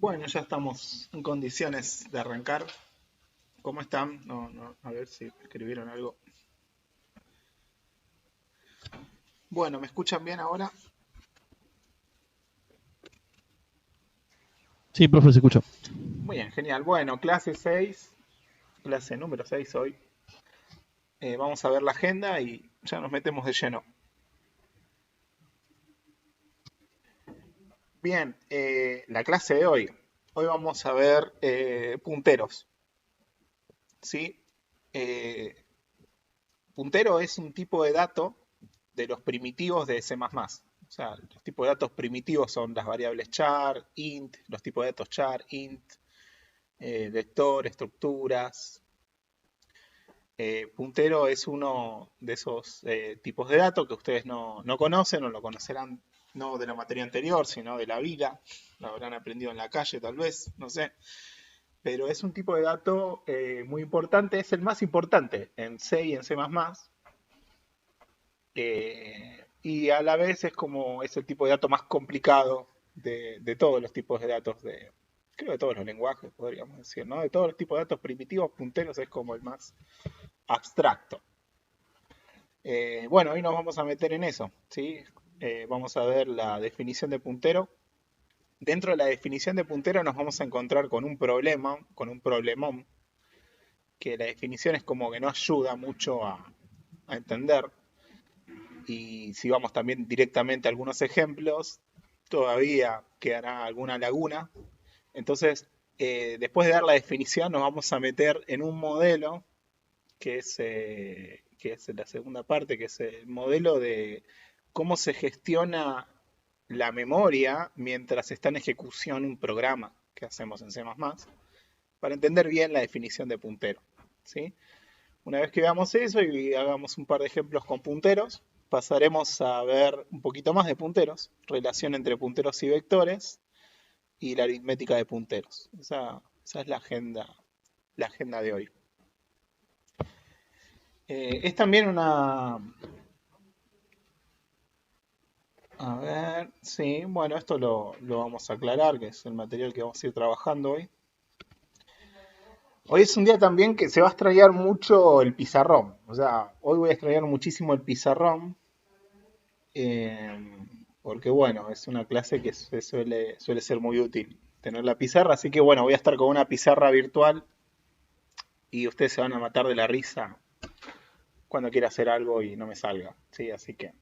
Bueno, ya estamos en condiciones de arrancar. ¿Cómo están? A ver si escribieron algo. Bueno, ¿me escuchan bien ahora? Sí, profe, se escucha. Muy bien, genial. Bueno, clase 6, clase número 6 hoy. Vamos a ver la agenda y ya nos metemos de lleno. Bien, la clase de hoy. Hoy vamos a ver punteros, ¿sí? Eh, Puntero es un tipo de dato de los primitivos de C++. O sea, los tipos de datos primitivos son las variables char, int, los tipos de datos char, int, vector, estructuras. Puntero es uno de esos tipos de datos que ustedes no conocen o lo conocerán no de la materia anterior, sino de la vida. Lo habrán aprendido en la calle tal vez, no sé. Pero es un tipo de dato muy importante, es el más importante en C y en C++. Y a la vez es el tipo de dato más complicado de todos los tipos de datos creo de todos los lenguajes, podríamos decir, ¿no? De todos los tipos de datos primitivos, punteros es como el más abstracto. Bueno, hoy nos vamos a meter en eso, ¿sí? Vamos a ver la definición de puntero. Dentro de la definición de puntero nos vamos a encontrar con un problemón, que la definición es como que no ayuda mucho a entender. Y si vamos también directamente a algunos ejemplos, todavía quedará alguna laguna. Entonces, después de dar la definición, nos vamos a meter en un modelo que es la segunda parte, que es el modelo de cómo se gestiona la memoria mientras está en ejecución un programa que hacemos en C++, para entender bien la definición de puntero, ¿sí? Una vez que veamos eso y hagamos un par de ejemplos con punteros, pasaremos a ver un poquito más de punteros, relación entre punteros y vectores y la aritmética de punteros. Esa es la agenda de hoy. Es también una... A ver, sí, bueno, esto lo vamos a aclarar, que es el material que vamos a ir trabajando hoy. Hoy es un día también que se va a extrañar mucho el pizarrón. O sea, hoy voy a extrañar muchísimo el pizarrón. Porque bueno, es una clase que suele ser muy útil tener la pizarra, así que bueno, voy a estar con una pizarra virtual y ustedes se van a matar de la risa cuando quiera hacer algo y no me salga, ¿sí? Así que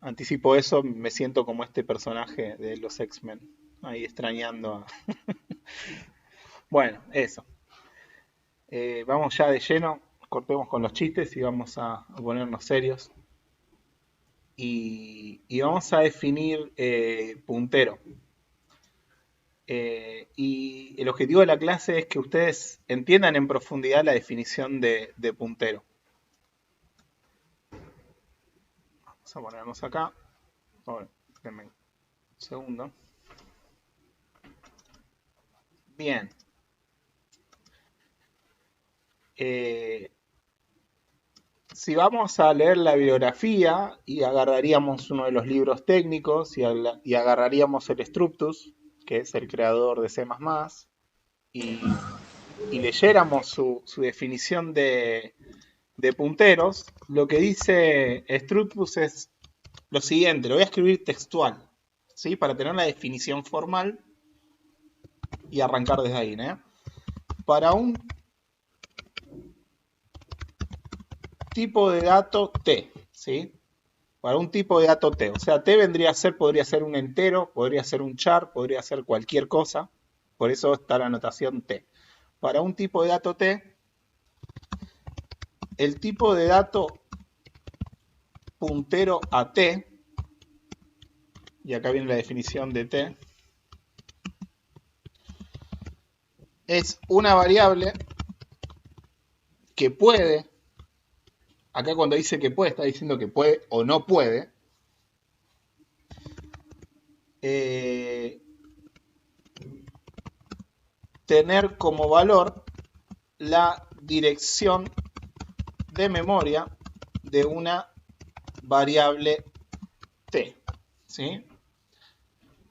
anticipo eso, me siento como este personaje de los X-Men, ahí extrañando Bueno, eso. Vamos ya de lleno, cortemos con los chistes y vamos a ponernos serios. Y vamos a definir puntero. Y el objetivo de la clase es que ustedes entiendan en profundidad la definición de puntero. Vamos a ponernos acá. Bueno, denme un segundo. Bien. Eh, si vamos a leer la bibliografía y agarraríamos uno de los libros técnicos y agarraríamos el Structus, que es el creador de C++, y, y leyéramos su definición de punteros, lo que dice Structus es lo siguiente, lo voy a escribir textual, ¿sí? Para tener la definición formal y arrancar desde ahí, ¿eh? Para un tipo de dato T, ¿sí? Para un tipo de dato T. O sea, T podría ser un entero, podría ser un char, podría ser cualquier cosa. Por eso está la notación T. Para un tipo de dato T, el tipo de dato puntero a T, y acá viene la definición de T, es una variable que puede, acá cuando dice que puede, está diciendo que puede o no puede, eh, tener como valor la dirección de memoria de una variable T. ¿Sí?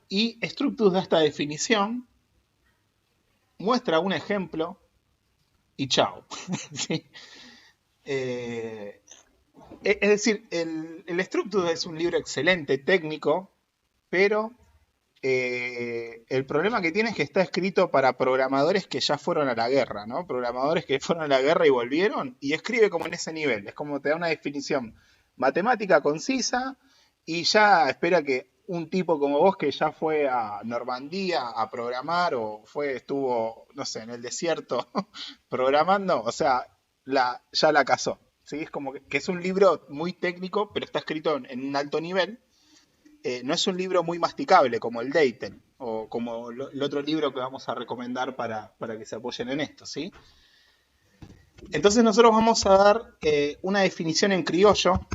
Y Structus da esta definición muestra un ejemplo y chao. ¿Sí? Eh, es decir, el Structure es un libro excelente, técnico, pero el problema que tiene es que está escrito para programadores que ya fueron a la guerra, ¿no? Programadores que fueron a la guerra y volvieron, y escribe como en ese nivel, es como te da una definición matemática concisa y ya espera que un tipo como vos que ya fue a Normandía a programar o estuvo, no sé, en el desierto programando, o sea, ya la cazó. ¿Sí? Es como que es un libro muy técnico, pero está escrito en un alto nivel. No es un libro muy masticable como el Deitel o como el otro libro que vamos a recomendar para que se apoyen en esto, ¿sí? Entonces nosotros vamos a dar una definición en criollo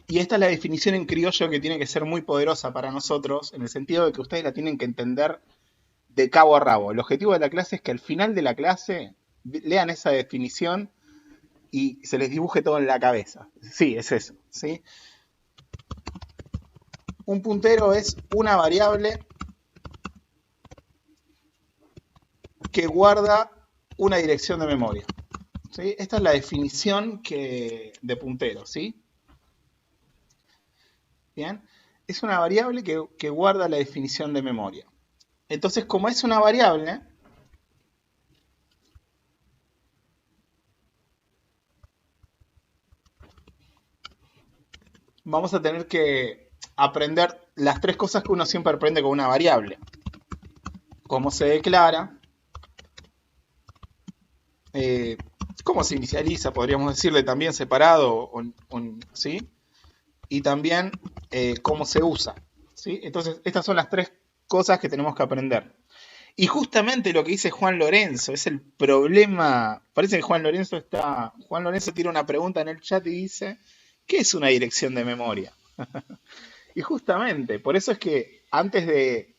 y esta es la definición en criollo que tiene que ser muy poderosa para nosotros en el sentido de que ustedes la tienen que entender de cabo a rabo. El objetivo de la clase es que al final de la clase lean esa definición y se les dibuje todo en la cabeza. Sí, es eso, ¿sí? Un puntero es una variable que guarda una dirección de memoria. ¿Sí? Esta es la definición de puntero, ¿sí? Bien. Es una variable que guarda la definición de memoria. Entonces, como es una variable, vamos a tener que aprender las tres cosas que uno siempre aprende con una variable. Cómo se declara, eh, cómo se inicializa, podríamos decirle también separado, ¿sí? Y también cómo se usa, ¿sí? Entonces, estas son las tres cosas que tenemos que aprender. Y justamente lo que dice Juan Lorenzo es el problema. Parece que Juan Lorenzo tira una pregunta en el chat y dice: ¿qué es una dirección de memoria? Y justamente, por eso es que antes de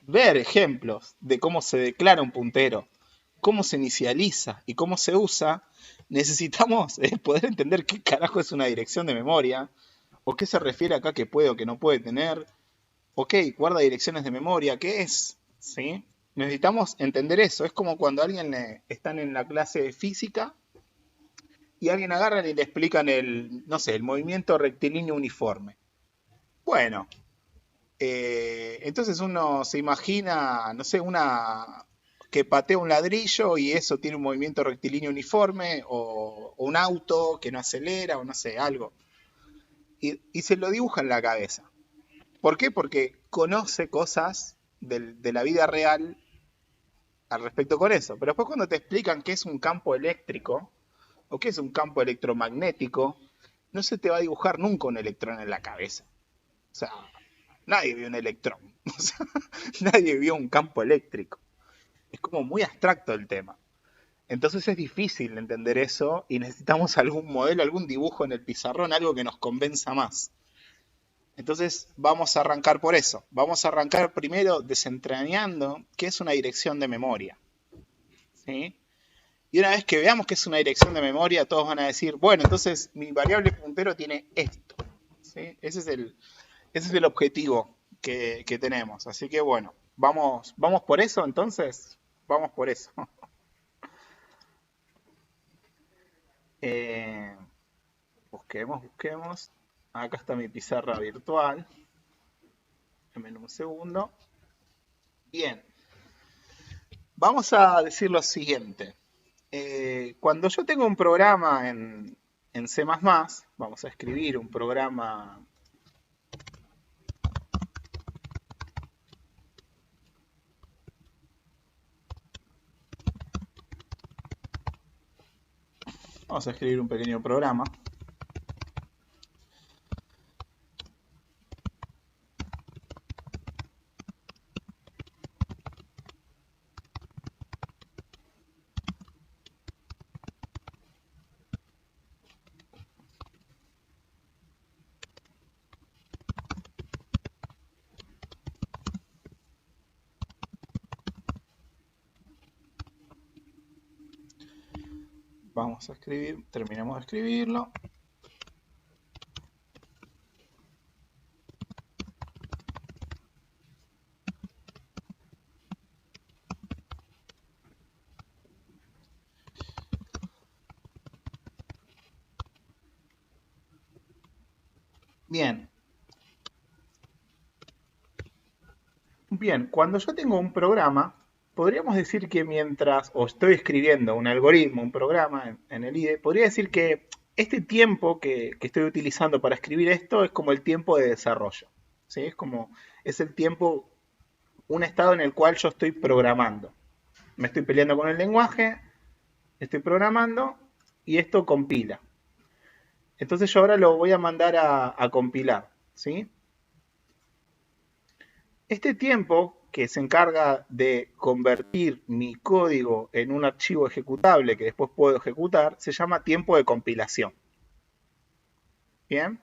ver ejemplos de cómo se declara un puntero, cómo se inicializa y cómo se usa, necesitamos poder entender qué carajo es una dirección de memoria, o qué se refiere acá que puede o que no puede tener. Ok, guarda direcciones de memoria, ¿qué es? ¿Sí? Necesitamos entender eso. Es como cuando a alguien están en la clase de física y a alguien agarran y le explican no sé, el movimiento rectilíneo uniforme. Bueno, entonces uno se imagina, no sé, una que patea un ladrillo y eso tiene un movimiento rectilíneo uniforme, o un auto que no acelera, o no sé, algo. Y se lo dibuja en la cabeza. ¿Por qué? Porque conoce cosas de la vida real al respecto con eso. Pero después cuando te explican qué es un campo eléctrico o qué es un campo electromagnético, no se te va a dibujar nunca un electrón en la cabeza. O sea, nadie vio un electrón. O sea, nadie vio un campo eléctrico. Es como muy abstracto el tema. Entonces es difícil entender eso y necesitamos algún modelo, algún dibujo en el pizarrón, algo que nos convenza más. Entonces vamos a arrancar por eso. Vamos a arrancar primero desentrañando qué es una dirección de memoria. ¿Sí? Y una vez que veamos que es una dirección de memoria, todos van a decir, bueno, entonces mi variable puntero tiene esto. ¿Sí? Ese es el objetivo que tenemos. Así que bueno, vamos por eso entonces. Vamos por eso. Eh, busquemos. Acá está mi pizarra virtual. Denme un segundo. Bien, vamos a decir lo siguiente. Cuando yo tengo un programa en C++, vamos a escribir un programa. Vamos a escribir un pequeño programa. Vamos a escribir, terminemos de escribirlo. Bien, bien, cuando yo tengo un programa, podríamos decir que mientras o estoy escribiendo un algoritmo, un programa en el IDE, podría decir que este tiempo que estoy utilizando para escribir esto es como el tiempo de desarrollo. ¿Sí? Es el tiempo, un estado en el cual yo estoy programando. Me estoy peleando con el lenguaje, estoy programando y esto compila. Entonces yo ahora lo voy a mandar a compilar. ¿Sí? Este tiempo que se encarga de convertir mi código en un archivo ejecutable que después puedo ejecutar, se llama tiempo de compilación. Bien.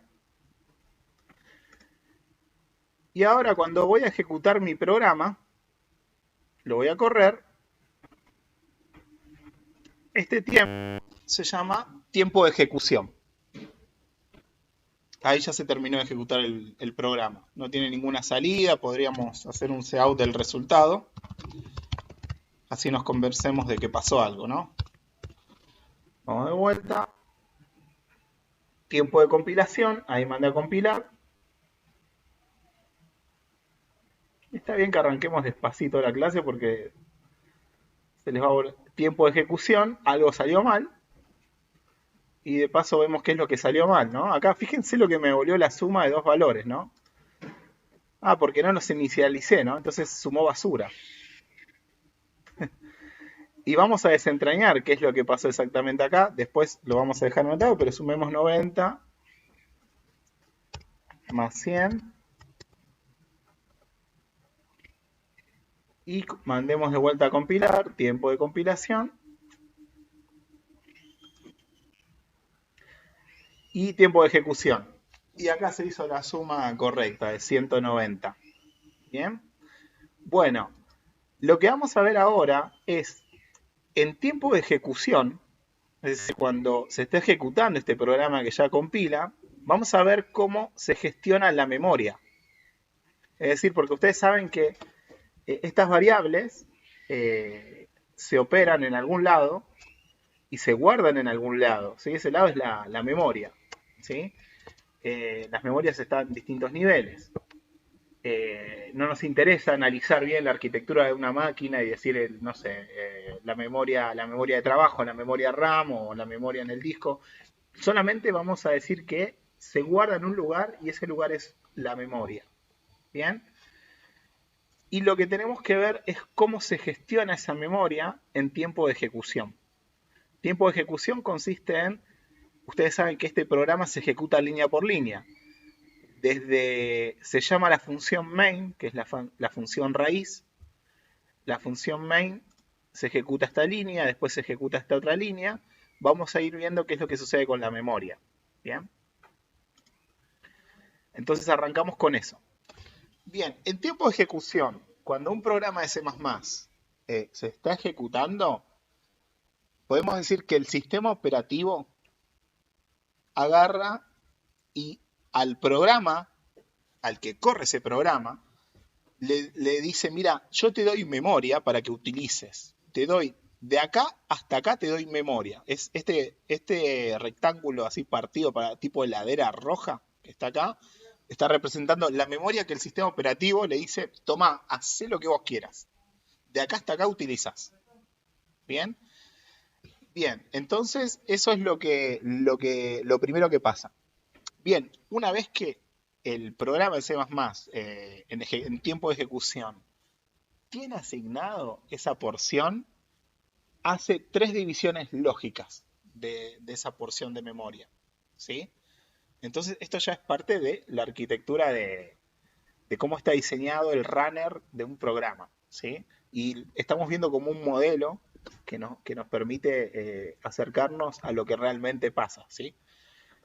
Y ahora cuando voy a ejecutar mi programa, lo voy a correr, este tiempo se llama tiempo de ejecución. Ahí ya se terminó de ejecutar el programa. No tiene ninguna salida, podríamos hacer un cout del resultado. Así nos conversemos de que pasó algo, ¿no? Vamos de vuelta. Tiempo de compilación, ahí mandé a compilar. Está bien que arranquemos despacito la clase porque se les va a tiempo de ejecución, algo salió mal. Y de paso vemos qué es lo que salió mal, ¿no? Acá fíjense lo que me volvió la suma de dos valores, ¿no? Ah, porque no los inicialicé, ¿no? Entonces sumó basura. Y vamos a desentrañar qué es lo que pasó exactamente acá. Después lo vamos a dejar anotado, pero sumemos 90 más 100. Y mandemos de vuelta a compilar, tiempo de compilación. Y tiempo de ejecución. Y acá se hizo la suma correcta de 190. Bien. Bueno, lo que vamos a ver ahora es en tiempo de ejecución, es decir, cuando se está ejecutando este programa que ya compila, vamos a ver cómo se gestiona la memoria. Es decir, porque ustedes saben que estas variables se operan en algún lado y se guardan en algún lado. ¿Sí? Ese lado es la memoria. ¿Sí? Las memorias están en distintos niveles. No nos interesa analizar bien la arquitectura de una máquina y decir, no sé, la memoria de trabajo, la memoria RAM o la memoria en el disco. Solamente vamos a decir que se guarda en un lugar y ese lugar es la memoria. ¿Bien? Y lo que tenemos que ver es cómo se gestiona esa memoria en tiempo de ejecución. Tiempo de ejecución consiste en, ustedes saben que este programa se ejecuta línea por línea. Se llama la función main, que es la función raíz. La función main se ejecuta esta línea, después se ejecuta esta otra línea. Vamos a ir viendo qué es lo que sucede con la memoria. ¿Bien? Entonces arrancamos con eso. Bien, en tiempo de ejecución, cuando un programa de C++ se está ejecutando, podemos decir que el sistema operativo agarra y al programa, al que corre ese programa, le dice, mira, yo te doy memoria para que utilices. Te doy, de acá hasta acá te doy memoria. Es este rectángulo así partido para tipo heladera roja que está acá, está representando la memoria que el sistema operativo le dice, toma, haz lo que vos quieras. De acá hasta acá utilizas. ¿Bien? Bien, entonces eso es lo primero que pasa. Bien, una vez que el programa de C++ en tiempo de ejecución tiene asignado esa porción, hace tres divisiones lógicas de esa porción de memoria. ¿Sí? Entonces esto ya es parte de la arquitectura de cómo está diseñado el runner de un programa. ¿Sí? Y estamos viendo como un modelo que nos permite acercarnos a lo que realmente pasa. ¿Sí?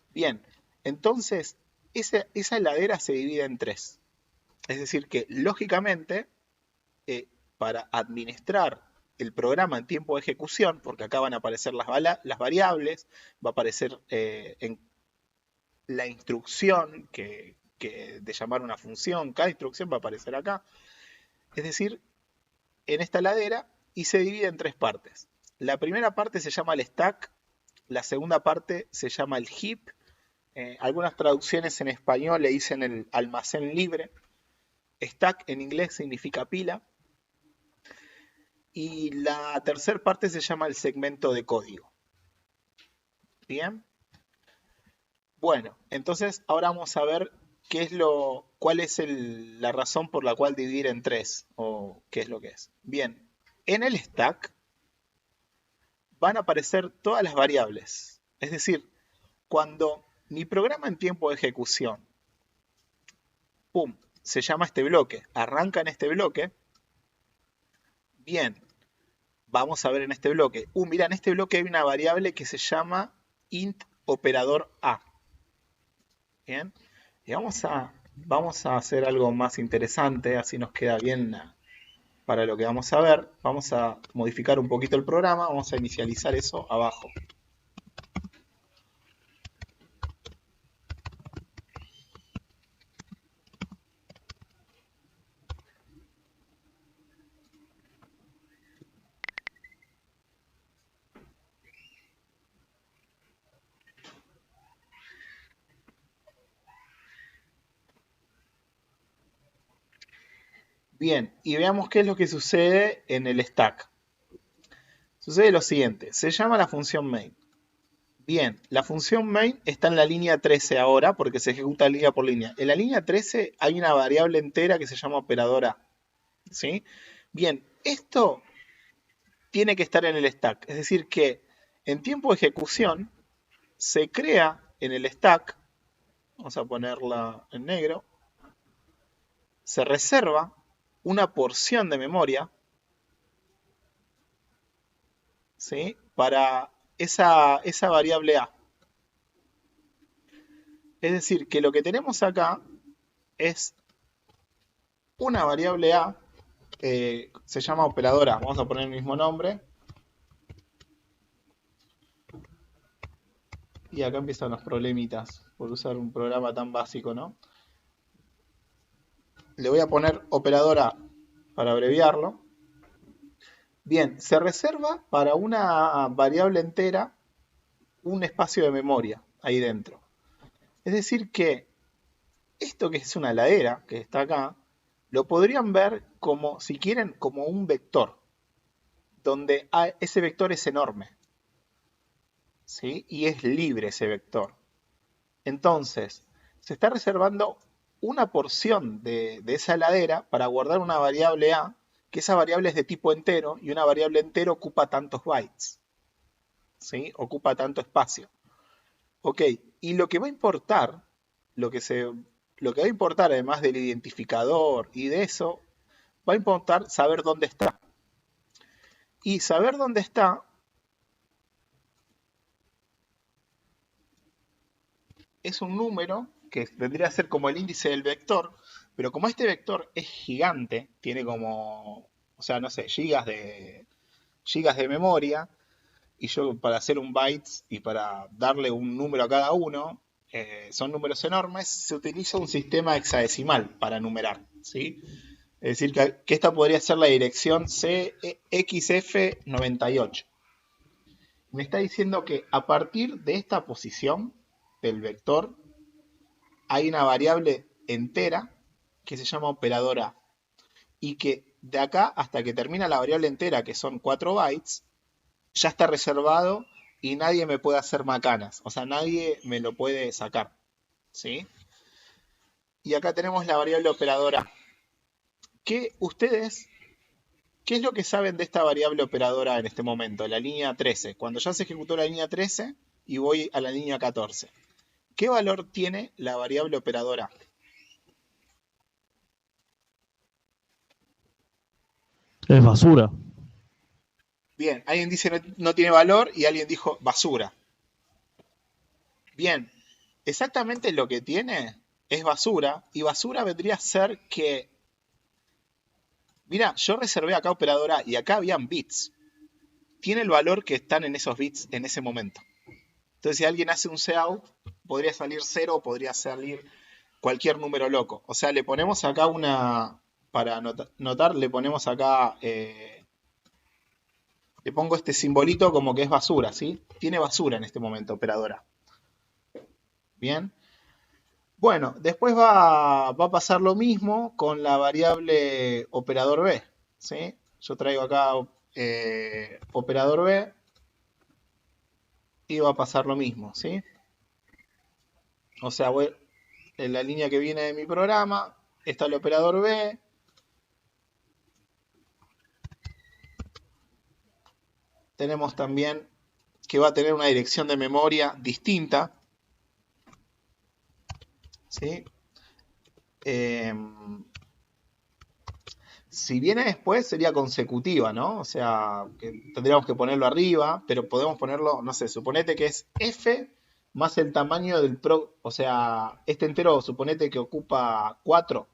Bien, entonces esa heladera se divide en tres. Es decir, que lógicamente, para administrar el programa en tiempo de ejecución, porque acá van a aparecer las variables, va a aparecer en la instrucción de llamar una función, cada instrucción va a aparecer acá. Es decir, en esta ladera y se divide en tres partes. La primera parte se llama el stack, la segunda parte se llama el heap Algunas traducciones en español le dicen el almacén libre. Stack en inglés significa pila. Y la tercera parte se llama el segmento de código. Bien. Bueno, entonces ahora vamos a ver cuál es la razón por la cual dividir en tres, o qué es lo que es. Bien, en el stack van a aparecer todas las variables. Es decir, cuando mi programa en tiempo de ejecución, pum, se llama este bloque, arranca en este bloque, bien, vamos a ver en este bloque. Mira, en este bloque hay una variable que se llama int operador A. Bien, y vamos a hacer algo más interesante, así nos queda bien para lo que vamos a ver. Vamos a modificar un poquito el programa, vamos a inicializar eso abajo. Bien, y veamos qué es lo que sucede en el stack. Sucede lo siguiente, se llama la función main. Bien, la función main está en la línea 13 ahora porque se ejecuta línea por línea. En la línea 13 hay una variable entera que se llama operadora. ¿Sí? Bien, esto tiene que estar en el stack. Es decir que en tiempo de ejecución se crea en el stack, vamos a ponerla en negro, se reserva una porción de memoria, ¿sí?, para esa variable A. Es decir, que lo que tenemos acá es una variable A, se llama operadora, vamos a poner el mismo nombre. Y acá empiezan los problemitas por usar un programa tan básico, ¿no? Le voy a poner operadora para abreviarlo. Bien, se reserva para una variable entera un espacio de memoria ahí dentro. Es decir que esto que es una ladera, que está acá, lo podrían ver como, si quieren, como un vector, donde ese vector es enorme, ¿sí? Y es libre ese vector. Entonces, se está reservando una porción de esa ladera para guardar una variable A, que esa variable es de tipo entero y una variable entero ocupa tantos bytes, ¿sí? Ocupa tanto espacio. Ok, y lo que va a importar, lo que va a importar además del identificador y de eso, va a importar saber dónde está. Y saber dónde está es un número que vendría a ser como el índice del vector, pero como este vector es gigante, tiene como, o sea, no sé, gigas de memoria, y yo para hacer un bytes y para darle un número a cada uno, son números enormes, se utiliza un sistema hexadecimal para numerar, ¿sí? Es decir, que esta podría ser la dirección CXF98. Me está diciendo que a partir de esta posición del vector hay una variable entera que se llama operadora y que de acá hasta que termina la variable entera, que son 4 bytes, ya está reservado y nadie me puede hacer macanas. O sea, nadie me lo puede sacar. ¿Sí? Y acá tenemos la variable operadora. ¿Qué es lo que saben de esta variable operadora en este momento? La línea 13. Cuando ya se ejecutó la línea 13 y voy a la línea 14. ¿Qué valor tiene la variable operadora? Es basura. Bien, alguien dice no tiene valor y alguien dijo basura. Bien, exactamente lo que tiene es basura, y basura vendría a ser que, mira, yo reservé acá operadora y acá habían bits. Tiene el valor que están en esos bits en ese momento. Entonces, si alguien hace un cout, podría salir 0 o podría salir cualquier número loco. O sea, le ponemos acá para notar, le ponemos acá, le pongo este simbolito como que es basura, ¿sí? Tiene basura en este momento, operadora. Bien. Bueno, después va a pasar lo mismo con la variable operador B. ¿Sí? Yo traigo acá operador B y va a pasar lo mismo. ¿Sí? O sea, en la línea que viene de mi programa está el operador B. Tenemos también que va a tener una dirección de memoria distinta. ¿Sí? Eh, si viene después sería consecutiva, ¿no? O sea, que tendríamos que ponerlo arriba, pero podemos ponerlo, no sé, suponete que es f más el tamaño o sea, este entero suponete que ocupa 4,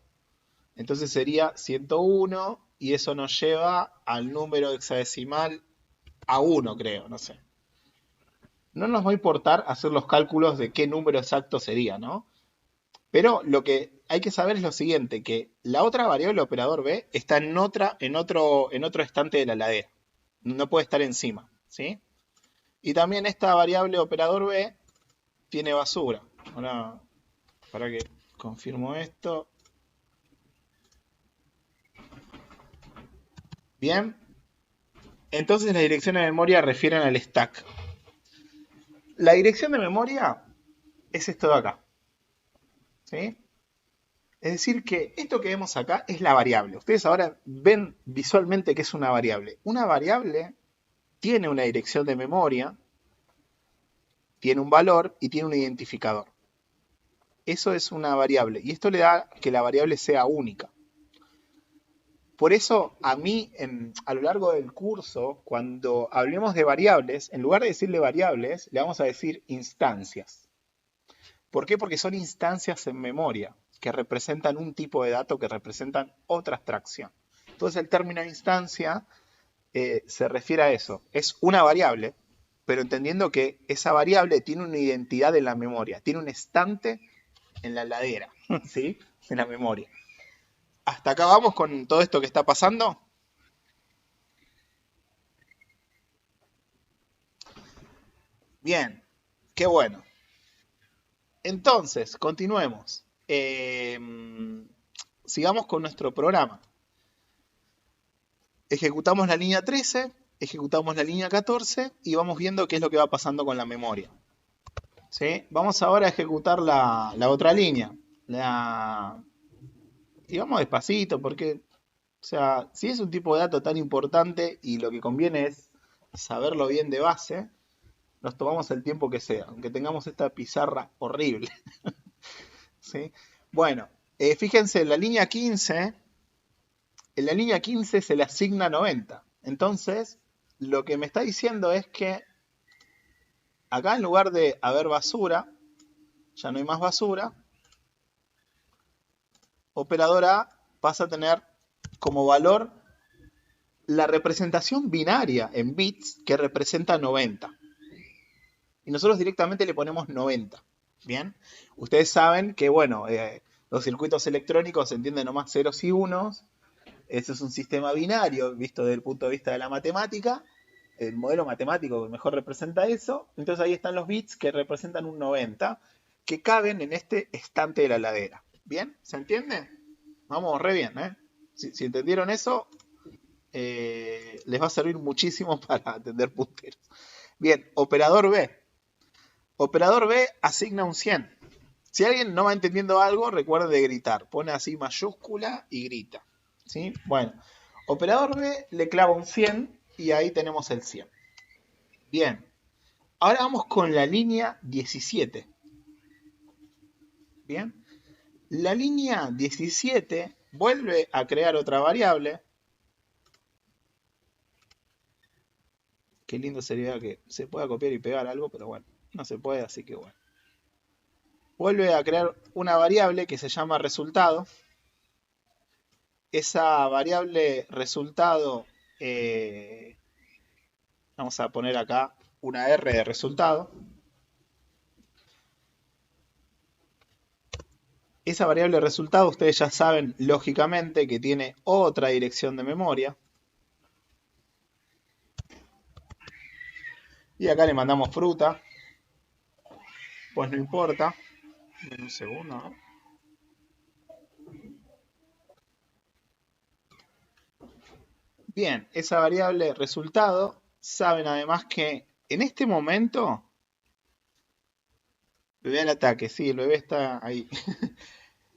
entonces sería 101 y eso nos lleva al número hexadecimal a 1, creo, no sé. No nos va a importar hacer los cálculos de qué número exacto sería, ¿no? Pero lo que hay que saber es lo siguiente, que la otra variable operador B está en otro estante de la ladera. No puede estar encima, ¿sí? Y también esta variable operador B tiene basura. Ahora, para que confirmo esto. Bien. Entonces las direcciones de memoria refieren al stack. La dirección de memoria es esto de acá, ¿sí? Es decir, que esto que vemos acá es la variable. Ustedes ahora ven visualmente que es una variable. Una variable tiene una dirección de memoria, tiene un valor y tiene un identificador. Eso es una variable y esto le da que la variable sea única. Por eso a mí a lo largo del curso, cuando hablemos de variables, en lugar de decirle variables, le vamos a decir instancias. ¿Por qué? Porque son instancias en memoria que representan un tipo de dato, que representan otra abstracción. Entonces el término instancia se refiere a eso. Es una variable, pero entendiendo que esa variable tiene una identidad en la memoria, tiene un estante en la ladera, ¿sí? En la memoria. ¿Hasta acá vamos con todo esto que está pasando? Bien, qué bueno. Entonces, continuemos. Sigamos con nuestro programa. Ejecutamos la línea 13, ejecutamos la línea 14 y vamos viendo qué es lo que va pasando con la memoria. ¿Sí? Vamos ahora a ejecutar la otra línea. Y vamos despacito porque, o sea, si es un tipo de dato tan importante y lo que conviene es saberlo bien de base, nos tomamos el tiempo que sea, aunque tengamos esta pizarra horrible. ¿Sí? Bueno, fíjense, en la línea 15 se le asigna 90. Entonces, lo que me está diciendo es que acá en lugar de haber basura, ya no hay más basura, operador A pasa a tener como valor la representación binaria en bits que representa 90. Y nosotros directamente le ponemos 90. Bien, ustedes saben que, bueno, los circuitos electrónicos entienden nomás ceros y unos. Eso es un sistema binario visto desde el punto de vista de la matemática. El modelo matemático que mejor representa eso. Entonces ahí están los bits que representan un 90, que caben en este estante de la ladera. ¿Bien? ¿Se entiende? Vamos re bien, ¿eh? Si entendieron eso, les va a servir muchísimo para entender punteros. Bien, operador B. Operador B asigna un 100. Si alguien no va entendiendo algo, recuerde de gritar. Pone así mayúscula y grita. ¿Sí? Bueno, operador B le clava un 100 y ahí tenemos el 100. Bien, ahora vamos con la línea 17. Bien, la línea 17 vuelve a crear otra variable. Qué lindo sería que se pueda copiar y pegar algo, pero bueno, no se puede, así que bueno. Vuelve a crear una variable que se llama resultado. Esa variable resultado, vamos a poner acá una R de resultado. Esa variable resultado ustedes ya saben lógicamente que tiene otra dirección de memoria. Y acá le mandamos fruta, pues no importa. En un segundo, ¿no? Bien, esa variable resultado, saben además que en este momento, bebé al ataque, sí, el bebé está ahí.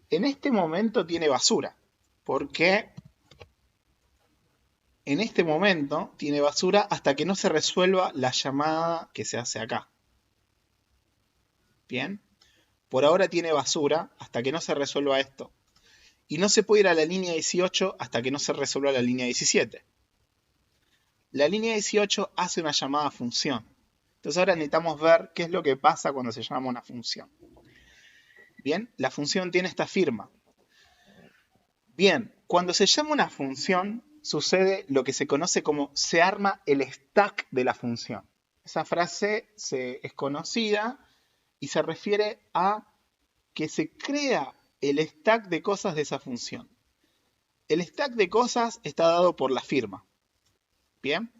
En este momento tiene basura, porque en este momento tiene basura hasta que no se resuelva la llamada que se hace acá. Bien, por ahora tiene basura hasta que no se resuelva esto. Y no se puede ir a la línea 18 hasta que no se resuelva la línea 17. La línea 18 hace una llamada a función. Entonces ahora necesitamos ver qué es lo que pasa cuando se llama una función. Bien, la función tiene esta firma. Bien, cuando se llama una función, sucede lo que se conoce como se arma el stack de la función. Esa frase es conocida y se refiere a que se crea el stack de cosas de esa función. El stack de cosas está dado por la firma. Bien,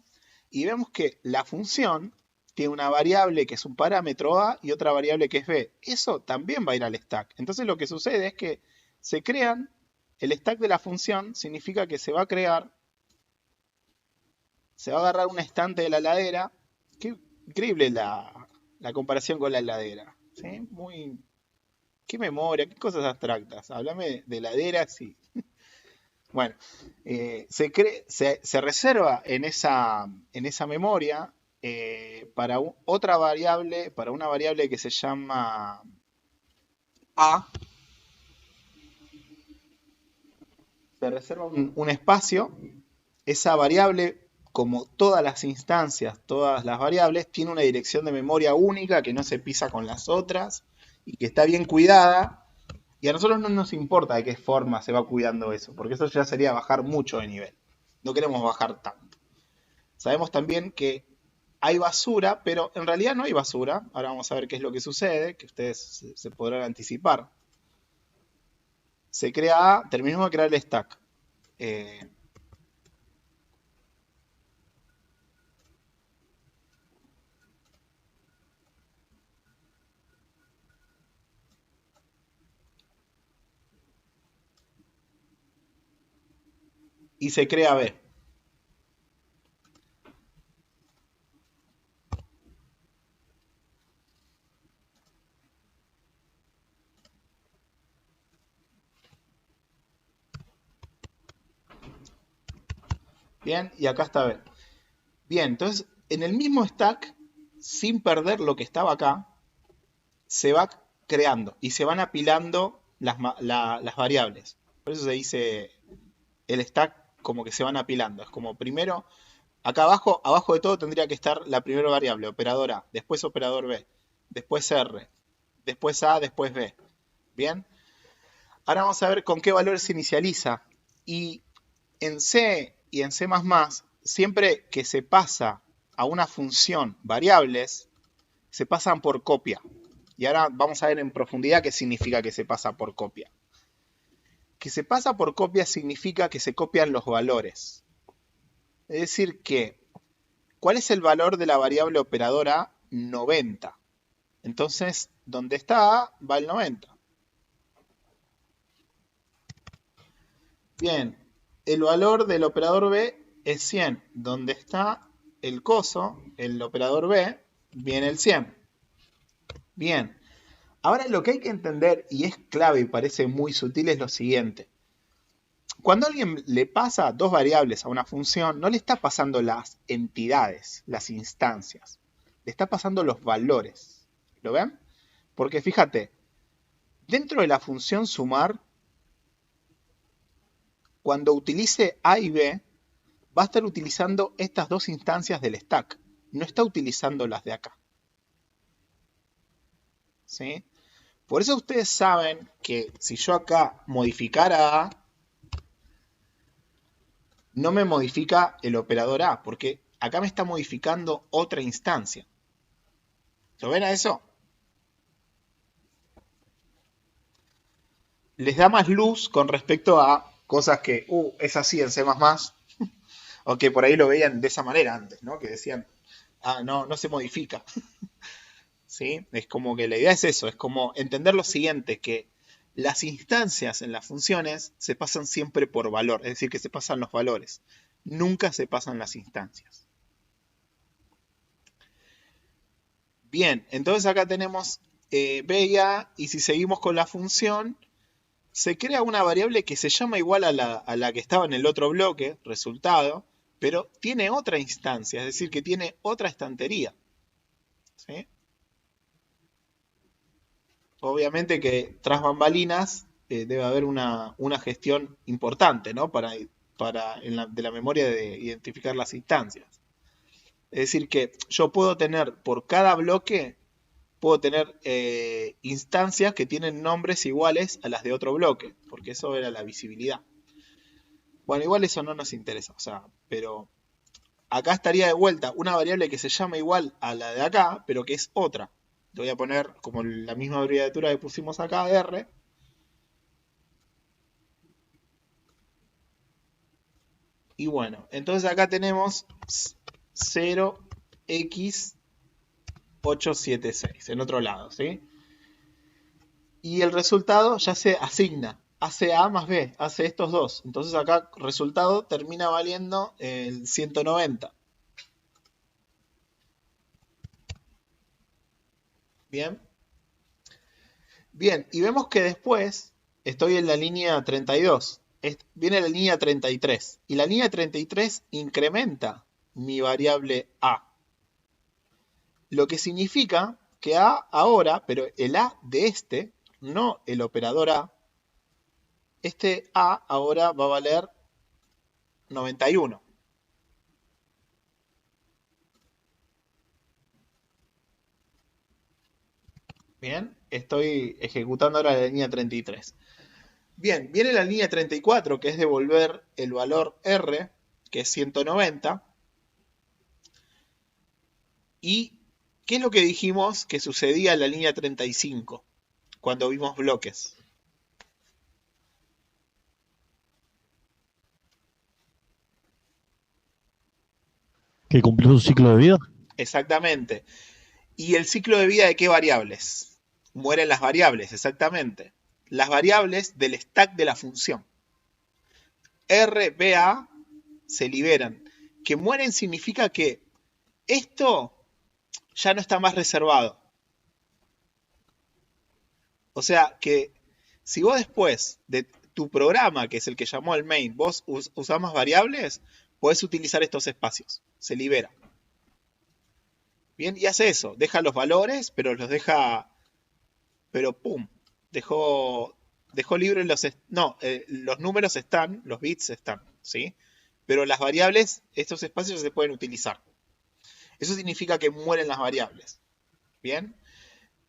y vemos que la función tiene una variable que es un parámetro A y otra variable que es B. Eso también va a ir al stack. Entonces lo que sucede es que se crean, el stack de la función significa que se va a crear, se va a agarrar un estante de la heladera. Qué increíble la comparación con la heladera. ¿Sí? Muy, qué memoria, qué cosas abstractas. Háblame de heladeras y... Bueno, se reserva en esa memoria para otra variable, para una variable que se llama A, se reserva un espacio. Esa variable, como todas las instancias, todas las variables, tiene una dirección de memoria única que no se pisa con las otras y que está bien cuidada. Y a nosotros no nos importa de qué forma se va cuidando eso, porque eso ya sería bajar mucho de nivel. No queremos bajar tanto. Sabemos también que hay basura, pero en realidad no hay basura. Ahora vamos a ver qué es lo que sucede, que ustedes se podrán anticipar. Se crea A, terminamos de crear el stack. Y se crea B. Bien, y acá está B. Bien, entonces en el mismo stack, sin perder lo que estaba acá, se va creando y se van apilando las variables. Por eso se dice el stack como que se van apilando. Es como primero, acá abajo de todo tendría que estar la primera variable, operador A, después operador B, después R, después A, después B. Bien. Ahora vamos a ver con qué valor se inicializa. Y en C y en C++, siempre que se pasa a una función variables, se pasan por copia. Y ahora vamos a ver en profundidad qué significa que se pasa por copia. Que se pasa por copia significa que se copian los valores. Es decir que, ¿cuál es el valor de la variable operadora 90? Entonces, donde está A va el 90. Bien, el valor del operador B es 100. Donde está el coso, el operador B, viene el 100. Bien, ahora lo que hay que entender, y es clave y parece muy sutil, es lo siguiente. Cuando alguien le pasa dos variables a una función, no le está pasando las entidades, las instancias. Le está pasando los valores. ¿Lo ven? Porque fíjate, dentro de la función sumar, cuando utilice A y B, va a estar utilizando estas dos instancias del stack. No está utilizando las de acá. ¿Sí? Por eso ustedes saben que si yo acá modificara A, no me modifica el operador A, porque acá me está modificando otra instancia. ¿Lo ven a eso? Les da más luz con respecto a cosas que, es así en C++, o que por ahí lo veían de esa manera antes, ¿no? Que decían, no se modifica. ¿sí? Es como que la idea es eso, es como entender lo siguiente, que las instancias en las funciones se pasan siempre por valor, es decir, que se pasan los valores, nunca se pasan las instancias. Bien, entonces acá tenemos B y A, y si seguimos con la función, se crea una variable que se llama igual a la que estaba en el otro bloque, resultado, pero tiene otra instancia, es decir, que tiene otra estantería. ¿Sí? Obviamente que tras bambalinas debe haber una gestión importante, ¿no? De la memoria de identificar las instancias. Es decir, que yo puedo tener por cada bloque, puedo tener instancias que tienen nombres iguales a las de otro bloque, porque eso era la visibilidad. Bueno, igual eso no nos interesa, o sea, pero acá estaría de vuelta una variable que se llama igual a la de acá, pero que es otra. Le voy a poner como la misma abreviatura que pusimos acá, R. Y bueno, entonces acá tenemos 0x876 en otro lado, ¿sí? Y el resultado ya se asigna. Hace A más B, hace estos dos. Entonces acá el resultado termina valiendo el 190. Bien. Bien, y vemos que después estoy en la línea 32. Viene la línea 33. Y la línea 33 incrementa mi variable A. Lo que significa que A ahora, pero el A de este, no el operador A, este A ahora va a valer 91. Bien, estoy ejecutando ahora la línea 33. Bien, viene la línea 34, que es devolver el valor R, que es 190. ¿Y qué es lo que dijimos que sucedía en la línea 35 cuando vimos bloques? ¿Que cumplió su ciclo de vida? Exactamente. ¿Y el ciclo de vida de qué variables? Mueren las variables, exactamente. Las variables del stack de la función. R, B, A se liberan. Que mueren significa que esto ya no está más reservado. O sea que si vos después de tu programa, que es el que llamó al main, vos usás más variables, podés utilizar estos espacios. Se libera. Bien, y hace eso. Deja los valores, pero los deja. Pero pum. Dejó libre los. No, los números están, los bits están, ¿sí? Pero las variables, estos espacios se pueden utilizar. Eso significa que mueren las variables. Bien.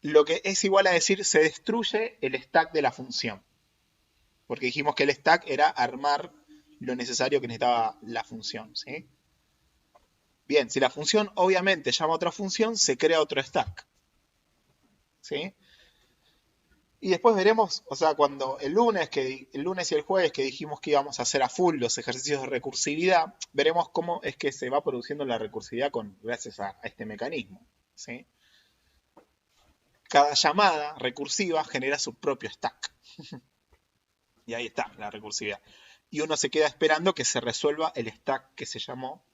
Lo que es igual a decir se destruye el stack de la función. Porque dijimos que el stack era armar lo necesario que necesitaba la función, ¿sí? Bien, si la función obviamente llama a otra función, se crea otro stack, ¿sí? Y después veremos, o sea, cuando el lunes y el jueves que dijimos que íbamos a hacer a full los ejercicios de recursividad, veremos cómo es que se va produciendo la recursividad gracias a este mecanismo, ¿sí? Cada llamada recursiva genera su propio stack. Y ahí está la recursividad. Y uno se queda esperando que se resuelva el stack que se llamó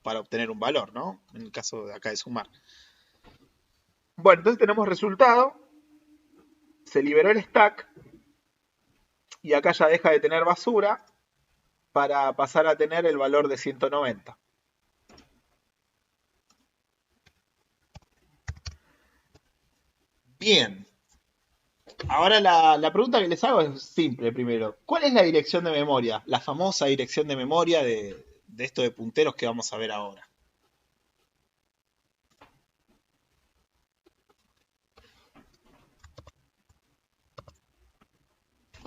para obtener un valor, ¿no? En el caso de acá de sumar. Bueno, entonces tenemos resultado. Se liberó el stack. Y acá ya deja de tener basura para pasar a tener el valor de 190. Bien. Ahora la pregunta que les hago es simple primero. ¿Cuál es la dirección de memoria? La famosa dirección de memoria de esto de punteros que vamos a ver ahora.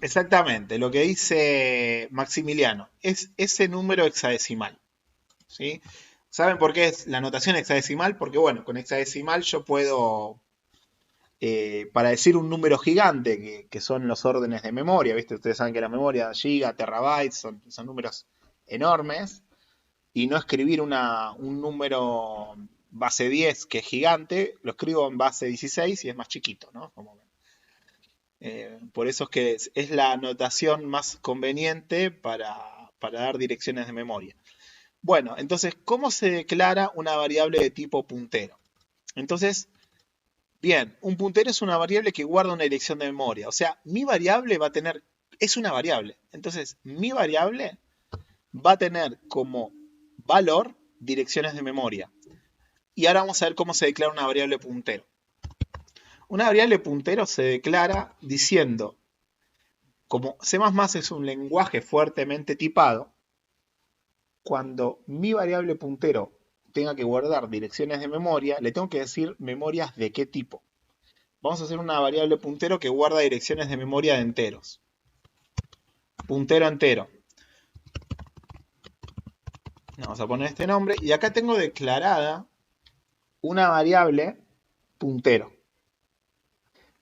Exactamente, lo que dice Maximiliano. Es ese número hexadecimal. ¿Sí? ¿Saben por qué es la notación hexadecimal? Porque bueno, con hexadecimal yo puedo, para decir un número gigante, que son los órdenes de memoria, ¿viste? Ustedes saben que la memoria, giga, terabytes, son números enormes, y no escribir un número base 10, que es gigante, lo escribo en base 16 y es más chiquito, ¿no? Por eso es que es la notación más conveniente para dar direcciones de memoria. Bueno, entonces, ¿cómo se declara una variable de tipo puntero? Entonces, bien, un puntero es una variable que guarda una dirección de memoria. O sea, mi variable va a tener, es una variable. Entonces, mi variable va a tener como valor direcciones de memoria. Y ahora vamos a ver cómo se declara una variable puntero. Una variable puntero se declara diciendo, como C++ es un lenguaje fuertemente tipado, cuando mi variable puntero tenga que guardar direcciones de memoria, le tengo que decir memorias de qué tipo. Vamos a hacer una variable puntero que guarda direcciones de memoria de enteros. Puntero entero. Vamos a poner este nombre. Y acá tengo declarada una variable puntero.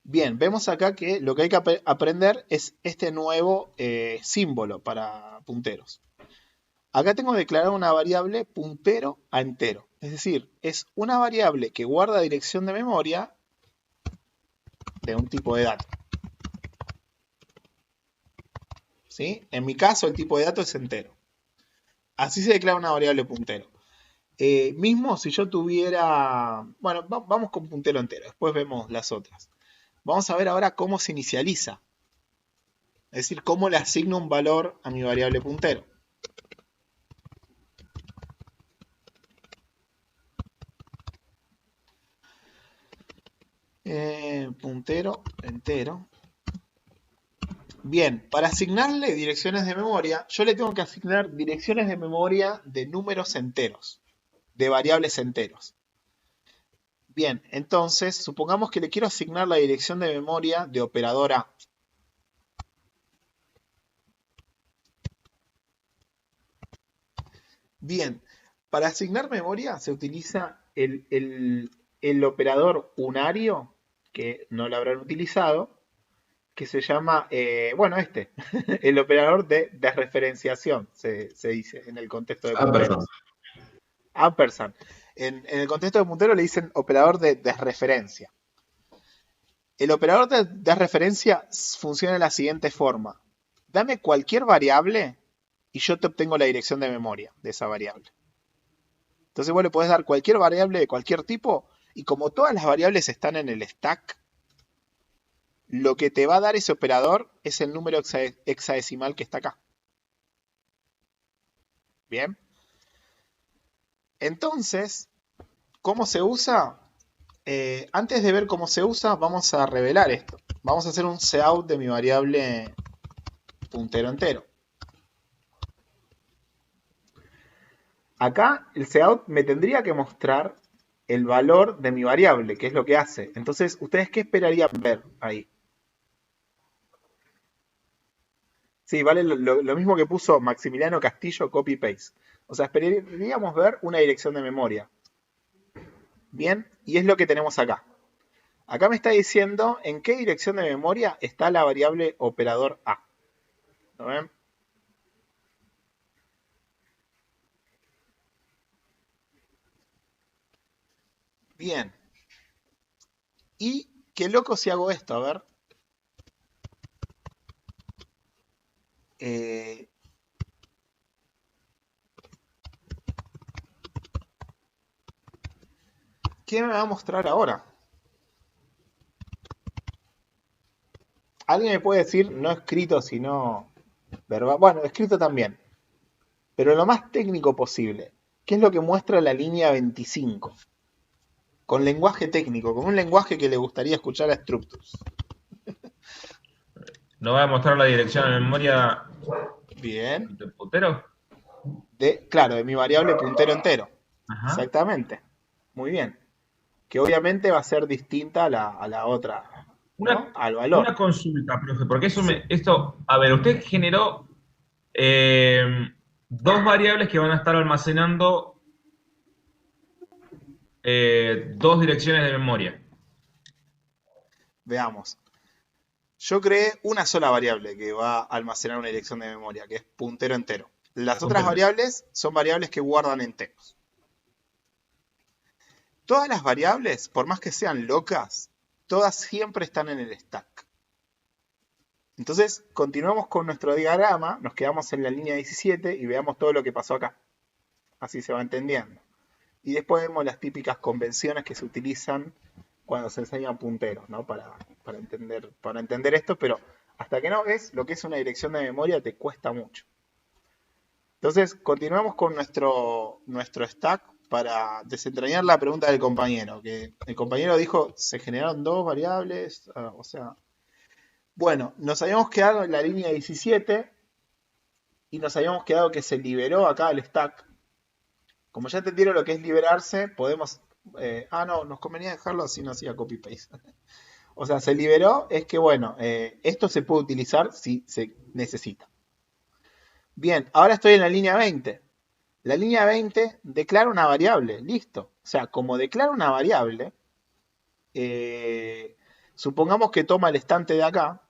Bien, vemos acá que lo que hay que aprender es este nuevo símbolo para punteros. Acá tengo declarada una variable puntero a entero. Es decir, es una variable que guarda dirección de memoria de un tipo de dato. ¿Sí? En mi caso, el tipo de dato es entero. Así se declara una variable puntero. Mismo si yo tuviera... Bueno, vamos con puntero entero, después vemos las otras. Vamos a ver ahora cómo se inicializa. Es decir, cómo le asigno un valor a mi variable puntero. Puntero entero. Bien, para asignarle direcciones de memoria, yo le tengo que asignar direcciones de memoria de números enteros, de variables enteros. Bien, entonces, supongamos que le quiero asignar la dirección de memoria de operador A. Bien, para asignar memoria se utiliza el operador unario, que no lo habrán utilizado, que se llama, el operador de desreferenciación, se dice en el contexto de punteros. Ampersand. En el contexto de puntero le dicen operador de desreferencia. El operador de desreferencia funciona de la siguiente forma. Dame cualquier variable y yo te obtengo la dirección de memoria de esa variable. Entonces vos le podés dar cualquier variable de cualquier tipo y como todas las variables están en el stack, lo que te va a dar ese operador es el número hexadecimal que está acá. Bien. Entonces, ¿cómo se usa? Antes de ver cómo se usa, vamos a revelar esto. Vamos a hacer un cout de mi variable puntero entero. Acá el cout me tendría que mostrar el valor de mi variable, que es lo que hace. Entonces, ¿ustedes qué esperarían ver ahí? Sí, vale lo mismo que puso Maximiliano Castillo, copy-paste. O sea, esperaríamos ver una dirección de memoria. Bien, y es lo que tenemos acá. Acá me está diciendo en qué dirección de memoria está la variable operador A. ¿Lo ven? Bien. Y qué loco si hago esto, a ver. ¿Qué me va a mostrar ahora? ¿Alguien me puede decir, no escrito, sino verbal? Bueno, escrito también. Pero lo más técnico posible. ¿Qué es lo que muestra la línea 25? Con lenguaje técnico, con un lenguaje que le gustaría escuchar a Structus. ¿No va a mostrar la dirección de memoria Bien. del puntero? Claro, de mi variable puntero entero. Ajá. Exactamente. Muy bien. Que obviamente va a ser distinta a la otra, ¿no? Al valor. Una consulta, profe, porque Sí. a ver, usted generó dos variables que van a estar almacenando dos direcciones de memoria. Veamos. Yo creé una sola variable que va a almacenar una dirección de memoria, que es puntero entero. Las otras variables son variables que guardan enteros. Todas las variables, por más que sean locas, todas siempre están en el stack. Entonces, continuamos con nuestro diagrama, nos quedamos en la línea 17 y veamos todo lo que pasó acá. Así se va entendiendo. Y después vemos las típicas convenciones que se utilizan cuando se enseñan punteros, ¿no? Para entender esto, pero hasta que no ves lo que es una dirección de memoria te cuesta mucho. Entonces, continuamos con nuestro stack para desentrañar la pregunta del compañero. Que el compañero dijo, se generaron dos variables, o sea... Bueno, nos habíamos quedado en la línea 17 y nos habíamos quedado que se liberó acá el stack. Como ya entendieron lo que es liberarse, podemos... no, nos convenía dejarlo así, no hacía copy-paste. O sea, se liberó, es que bueno, esto se puede utilizar si se necesita. Bien, ahora estoy en la línea 20. La línea 20 declara una variable, listo. O sea, como declara una variable, supongamos que toma el estante de acá,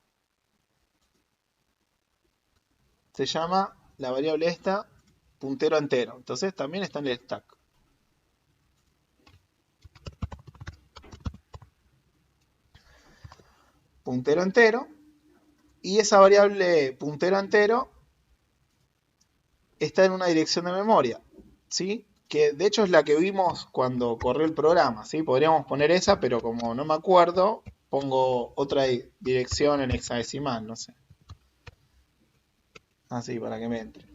se llama la variable esta puntero entero. Entonces también está en el stack. Puntero entero. Y esa variable puntero entero está en una dirección de memoria, ¿sí? Que de hecho es la que vimos cuando corrió el programa, ¿sí? Podríamos poner esa, pero como no me acuerdo, pongo otra dirección en hexadecimal, no sé. Así, para que me entre.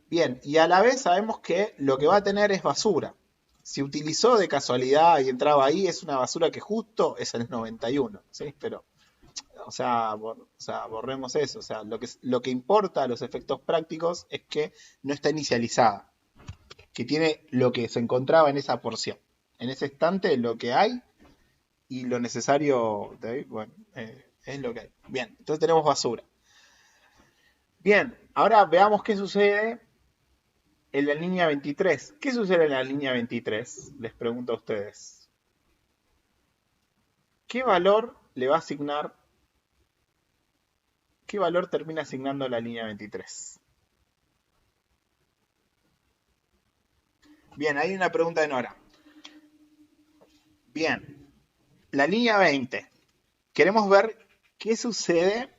Bien, y a la vez sabemos que lo que va a tener es basura. Si utilizó de casualidad y entraba ahí, es una basura que justo es el 91, ¿sí? Pero, o sea, borremos eso. O sea, lo que importa a los efectos prácticos es que no está inicializada. Que tiene lo que se encontraba en esa porción. En ese estante, lo que hay y lo necesario de ahí, bueno, es lo que hay. Bien, entonces tenemos basura. Bien, ahora veamos qué sucede en la línea 23. ¿Qué sucede en la línea 23? Les pregunto a ustedes. ¿Qué valor le va a asignar? ¿Qué valor termina asignando la línea 23? Bien, hay una pregunta de Nora. Bien, la línea 20. Queremos ver qué sucede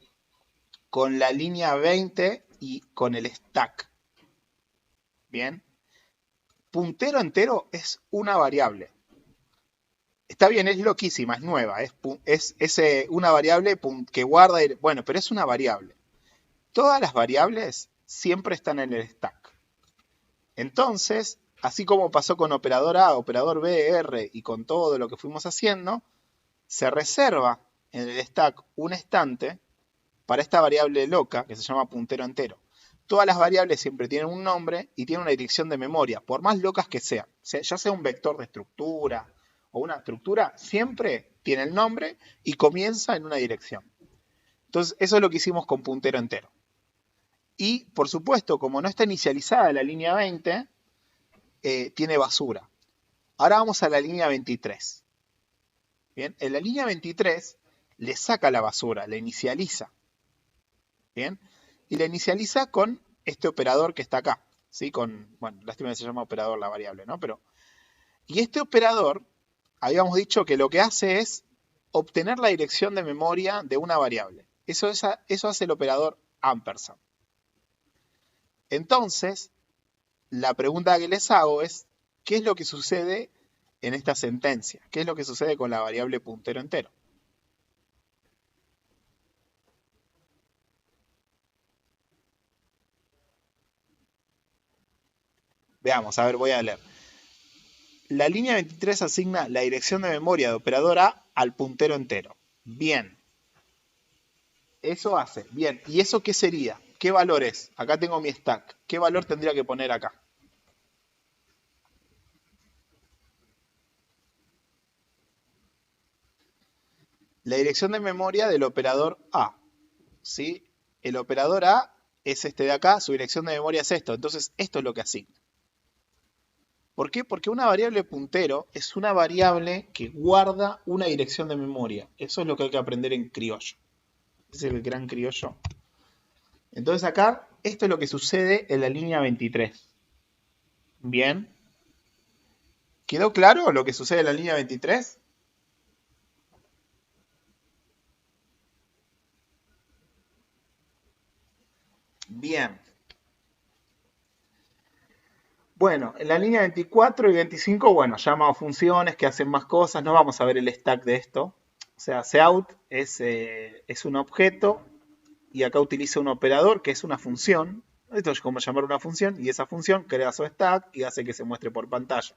con la línea 20 y con el stack. Bien. Puntero entero es una variable. Está bien, es loquísima, es nueva. Es una variable que guarda... Bueno, pero es una variable. Todas las variables siempre están en el stack. Entonces, así como pasó con operador A, operador B, R y con todo lo que fuimos haciendo, se reserva en el stack un estante para esta variable loca que se llama puntero entero. Todas las variables siempre tienen un nombre y tienen una dirección de memoria, por más locas que sean. Ya sea un vector de estructura o una estructura, siempre tiene el nombre y comienza en una dirección. Entonces, eso es lo que hicimos con puntero entero. Y, por supuesto, como no está inicializada la línea 20, tiene basura. Ahora vamos a la línea 23. Bien, en la línea 23 le saca la basura, la inicializa. Bien, y la inicializa con este operador que está acá, ¿sí? Bueno, lástima que se llama operador la variable, ¿no? Y este operador, habíamos dicho que lo que hace es obtener la dirección de memoria de una variable. Eso hace el operador ampersand. Entonces, la pregunta que les hago es, ¿qué es lo que sucede en esta sentencia? ¿Qué es lo que sucede con la variable puntero entero? Veamos, a ver, voy a leer. La línea 23 asigna la dirección de memoria de operador A al puntero entero. Bien. Eso hace. Bien. ¿Y eso qué sería? ¿Qué valor es? Acá tengo mi stack. ¿Qué valor tendría que poner acá? La dirección de memoria del operador A. ¿Sí? El operador A es este de acá, su dirección de memoria es esto. Entonces, esto es lo que asigna. ¿Por qué? Porque una variable puntero es una variable que guarda una dirección de memoria. Eso es lo que hay que aprender en criollo. Ese es el gran criollo. Entonces acá, esto es lo que sucede en la línea 23. Bien. ¿Quedó claro lo que sucede en la línea 23? Bien. Bueno, en la línea 24 y 25, bueno, llama funciones que hacen más cosas. No vamos a ver el stack de esto. O sea, Cout es un objeto y acá utiliza un operador que es una función. Esto es como llamar una función y esa función crea su stack y hace que se muestre por pantalla.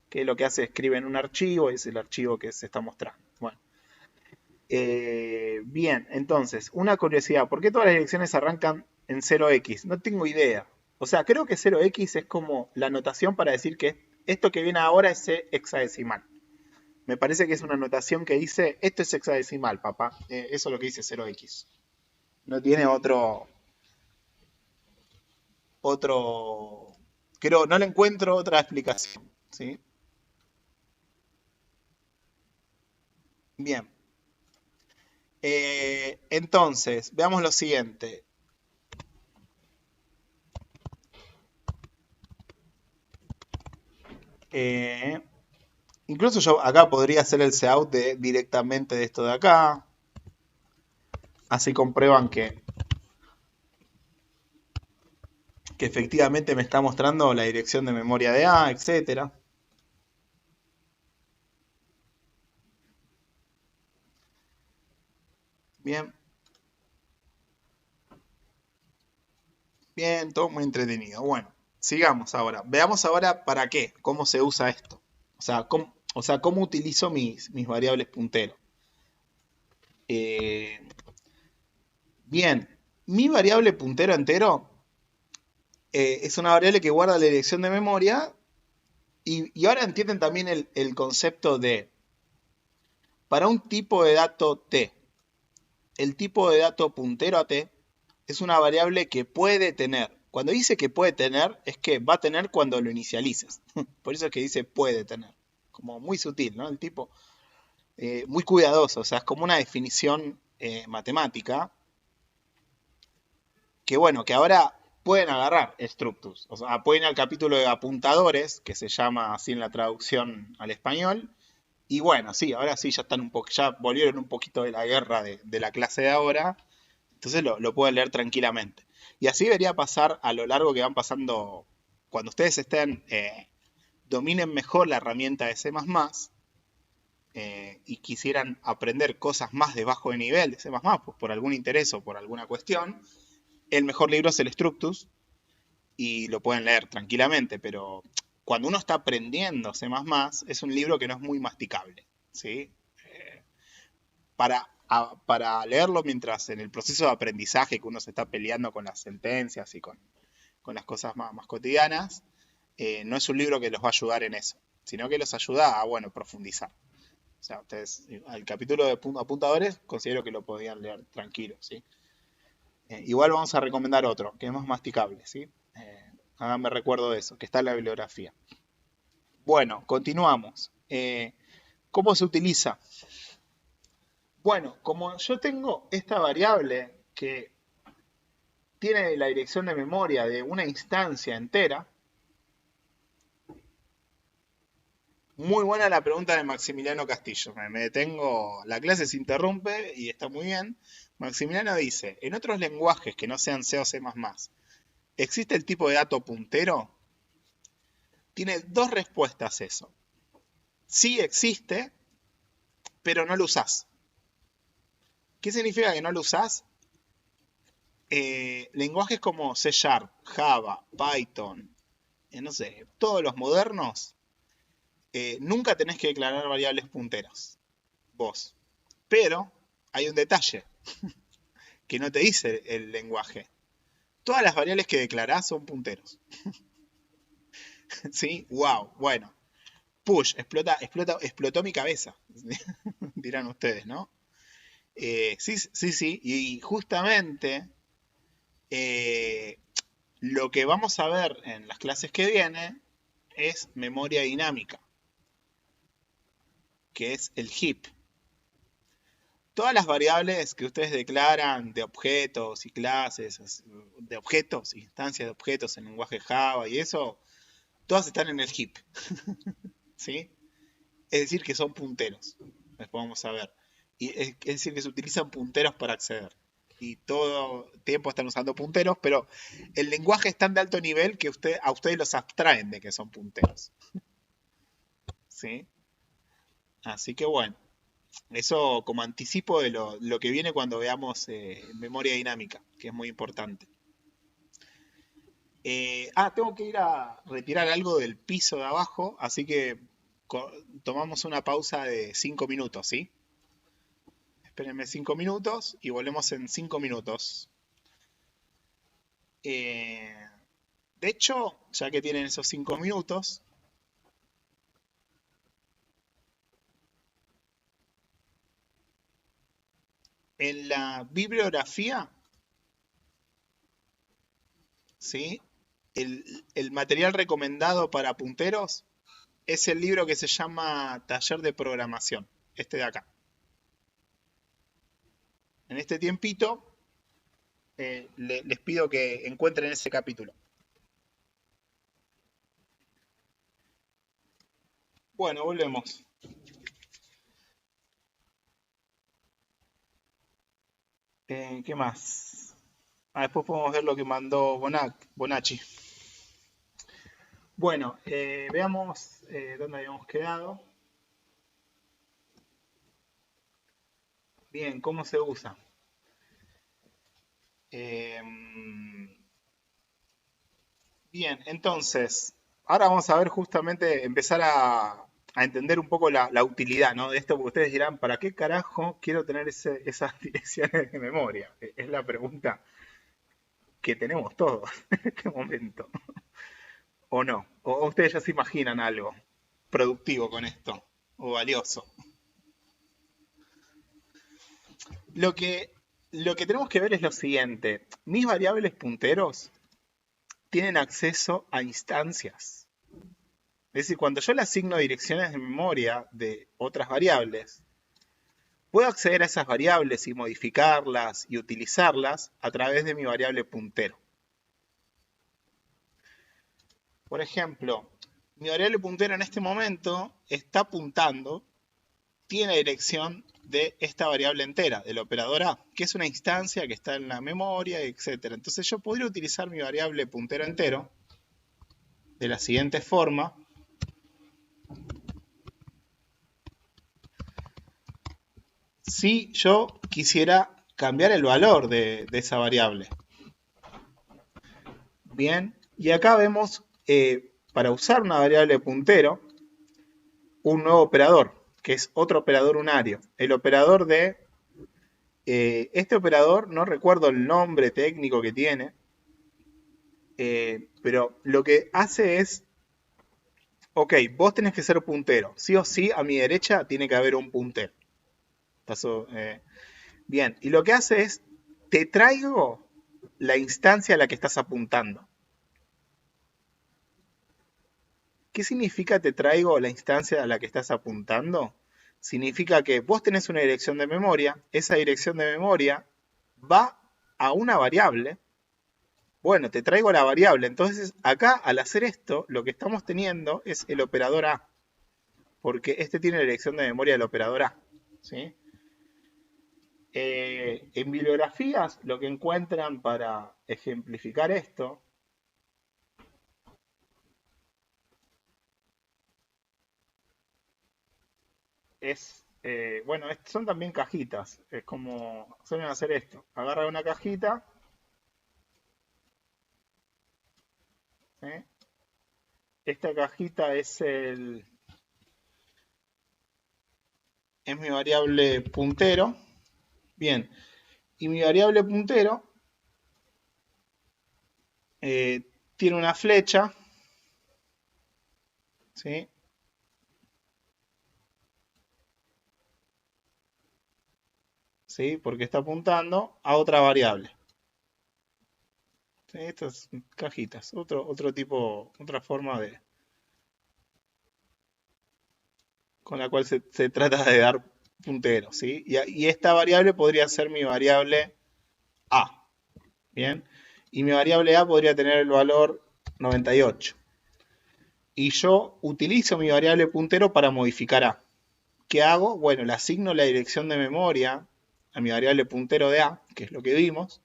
Que lo que hace es escribe en un archivo y es el archivo que se está mostrando. Bueno, bien, entonces, una curiosidad, ¿por qué todas las direcciones arrancan en 0x? No tengo idea. O sea, creo que 0x es como la notación para decir que esto que viene ahora es hexadecimal. Me parece que es una notación que dice, esto es hexadecimal, papá. Eso es lo que dice 0x. No tiene otro, creo, no le encuentro otra explicación, ¿sí? Bien. Entonces, veamos lo siguiente. Eh, Incluso yo acá podría hacer el cout directamente de esto de acá. Así comprueban que efectivamente me está mostrando la dirección de memoria de A, etcétera. Bien, bien, todo muy entretenido. Bueno, sigamos ahora. Veamos ahora para qué, cómo se usa esto. O sea, cómo utilizo mis variables punteros. Eh, bien, mi variable puntero entero es una variable que guarda la dirección de memoria. Y ahora entienden también el concepto de, para un tipo de dato t, el tipo de dato puntero a t es una variable que puede tener. Cuando dice que puede tener, es que va a tener cuando lo inicialices. Por eso es que dice puede tener. Como muy sutil, ¿no? El tipo muy cuidadoso. O sea, es como una definición matemática que, bueno, que ahora pueden agarrar Structus. O sea, pueden ir al capítulo de apuntadores, que se llama así en la traducción al español. Y bueno, sí, ahora sí ya están ya volvieron un poquito de la guerra de la clase de ahora. Entonces lo pueden leer tranquilamente. Y así debería pasar a lo largo que van pasando. Cuando ustedes dominen mejor la herramienta de C++, y quisieran aprender cosas más de bajo de nivel de C++, pues por algún interés o por alguna cuestión, el mejor libro es el Structus y lo pueden leer tranquilamente, pero cuando uno está aprendiendo C++, es un libro que no es muy masticable, ¿sí? Para leerlo mientras en el proceso de aprendizaje que uno se está peleando con las sentencias y con las cosas más cotidianas, no es un libro que los va a ayudar en eso, sino que los ayuda a, bueno, profundizar. O sea, ustedes, al capítulo de apuntadores, considero que lo podían leer tranquilo, ¿sí? Igual vamos a recomendar otro, que es más masticable, ¿sí? Háganme recuerdo de eso, que está en la bibliografía. Bueno, continuamos. ¿Cómo se utiliza? Bueno, como yo tengo esta variable que tiene la dirección de memoria de una instancia entera, muy buena la pregunta de Maximiliano Castillo. Me detengo, la clase se interrumpe y está muy bien. Maximiliano dice, en otros lenguajes que no sean C o C++, ¿existe el tipo de dato puntero? Tiene dos respuestas eso. Sí existe, pero no lo usás. ¿Qué significa que no lo usás? Lenguajes como C Sharp, Java, Python, no sé, todos los modernos, nunca tenés que declarar variables punteras, vos. Pero hay un detalle que no te dice el lenguaje. Todas las variables que declarás son punteros. ¿Sí? Wow, bueno. Push, explotó mi cabeza, dirán ustedes, ¿no? Sí, sí, sí, y justamente lo que vamos a ver en las clases que vienen es memoria dinámica, que es el heap. Todas las variables que ustedes declaran de objetos y clases, de objetos, instancias de objetos en lenguaje Java y eso, todas están en el heap. ¿sí? Es decir, que son punteros. Después vamos a ver. Y es decir, que se utilizan punteros para acceder. Y todo el tiempo están usando punteros, pero el lenguaje es tan de alto nivel que a ustedes los abstraen de que son punteros. ¿Sí? Así que bueno, eso como anticipo de lo que viene cuando veamos memoria dinámica, que es muy importante. Tengo que ir a retirar algo del piso de abajo, así que tomamos una pausa de 5 minutos, ¿sí? Espérenme 5 minutos y volvemos en 5 minutos. De hecho, ya que tienen esos 5 minutos, en la bibliografía, ¿sí? El material recomendado para punteros es el libro que se llama Taller de Programación, este de acá. En este tiempito, les pido que encuentren ese capítulo. Bueno, volvemos. ¿Qué más? Después podemos ver lo que mandó Bonacci. Bueno, veamos dónde habíamos quedado. Bien, ¿cómo se usa? Bien, entonces, ahora vamos a ver justamente, empezar a entender un poco la utilidad, ¿no? De esto, porque ustedes dirán, ¿para qué carajo quiero tener esas direcciones de memoria? Es la pregunta que tenemos todos en este momento. ¿O no? ¿O ustedes ya se imaginan algo productivo con esto? ¿O valioso? Lo que, lo que tenemos que ver es lo siguiente. Mis variables punteros tienen acceso a instancias. Es decir, cuando yo le asigno direcciones de memoria de otras variables, puedo acceder a esas variables y modificarlas y utilizarlas a través de mi variable puntero. Por ejemplo, mi variable puntero en este momento está apuntando, tiene la dirección de esta variable entera, del operador A, que es una instancia que está en la memoria, etc. Entonces yo podría utilizar mi variable puntero entero de la siguiente forma. Si yo quisiera cambiar el valor de esa variable. Bien, y acá vemos, para usar una variable puntero, un nuevo operador, que es otro operador unario. El operador de... este operador, no recuerdo el nombre técnico que tiene, pero lo que hace es, ok, vos tenés que ser puntero. Sí o sí, a mi derecha tiene que haber un puntero. Bien, y lo que hace es, te traigo la instancia a la que estás apuntando. ¿Qué significa te traigo la instancia a la que estás apuntando? Significa que vos tenés una dirección de memoria, esa dirección de memoria va a una variable. Bueno, te traigo la variable. Entonces, acá, al hacer esto, lo que estamos teniendo es el operador A. Porque este tiene la dirección de memoria del operador A. ¿Sí? En bibliografías, lo que encuentran para ejemplificar esto es, bueno, son también cajitas. Es como suelen hacer esto. Agarra una cajita. ¿Sí? Esta cajita es mi variable puntero. Bien. Y mi variable puntero tiene una flecha. ¿Sí? ¿Sí? Porque está apuntando a otra variable. ¿Sí? Estas cajitas, otro tipo, otra forma de con la cual se trata de dar punteros, ¿sí? Y esta variable podría ser mi variable A, ¿bien? Y mi variable A podría tener el valor 98. y yo utilizo mi variable puntero para modificar A. ¿Qué hago? Bueno, le asigno la dirección de memoria a mi variable puntero de A, que es lo que vimos,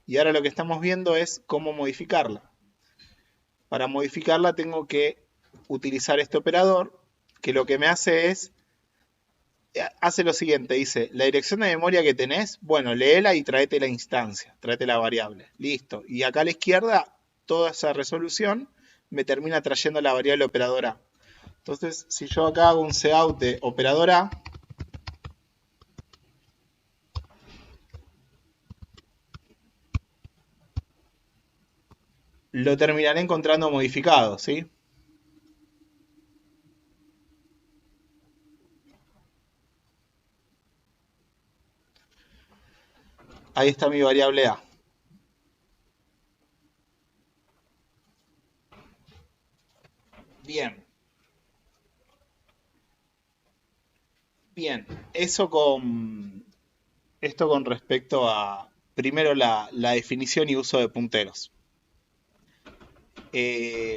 y ahora lo que estamos viendo es cómo modificarla. Para modificarla tengo que utilizar este operador, que lo que me hace es, hace lo siguiente, dice, la dirección de memoria que tenés, bueno, léela y tráete la instancia, tráete la variable, listo. Y acá a la izquierda, toda esa resolución me termina trayendo la variable operador A. Entonces, si yo acá hago un cout de operador A, lo terminaré encontrando modificado, ¿sí? Ahí está mi variable A. Bien. Bien. Esto con respecto a, primero, la definición y uso de punteros.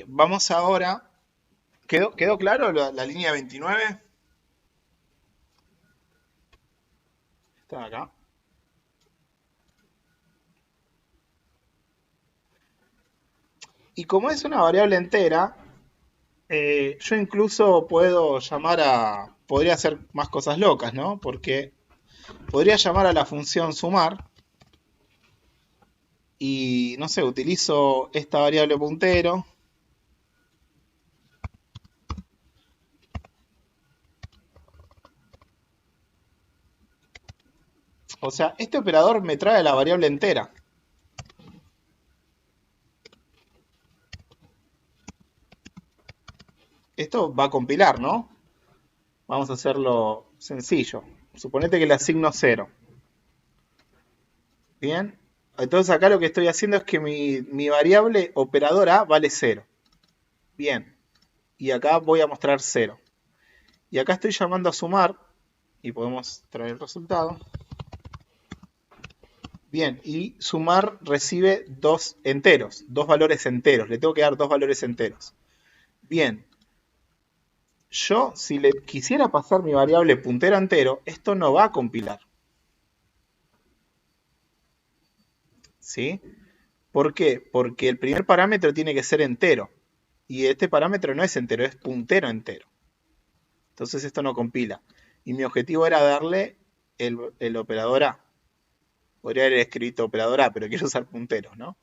Vamos ahora. ¿Quedó claro la línea 29? Está acá. Y como es una variable entera, yo incluso puedo podría hacer más cosas locas, ¿no? Porque podría llamar a la función sumar y, no sé, utilizo esta variable puntero. O sea, este operador me trae la variable entera. Esto va a compilar, ¿no? Vamos a hacerlo sencillo. Suponete que le asigno 0. Bien. Entonces acá lo que estoy haciendo es que mi variable operador A vale 0. Bien. Y acá voy a mostrar 0. Y acá estoy llamando a sumar. Y podemos traer el resultado. Bien. Y sumar recibe dos enteros. Dos valores enteros. Le tengo que dar dos valores enteros. Bien. Yo, si le quisiera pasar mi variable puntero entero, esto no va a compilar. ¿Sí? ¿Por qué? Porque el primer parámetro tiene que ser entero. Y este parámetro no es entero, es puntero entero. Entonces esto no compila. Y mi objetivo era darle el operador A. Podría haber escrito operador A, pero quiero usar punteros, ¿no?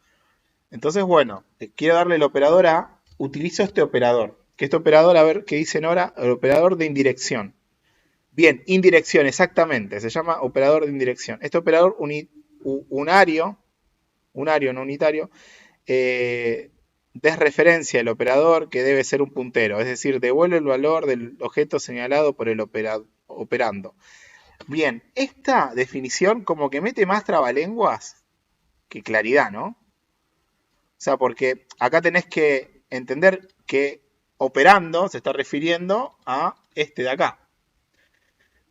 Entonces, bueno, quiero darle el operador A, utilizo este operador. Que este operador, a ver qué dice Nora, el operador de indirección. Bien, indirección, exactamente. Se llama operador de indirección. Este operador unario, no unitario, desreferencia el operador que debe ser un puntero, es decir, devuelve el valor del objeto señalado por el operando. Bien, esta definición como que mete más trabalenguas que claridad, ¿no? O sea, porque acá tenés que entender que operando se está refiriendo a este de acá.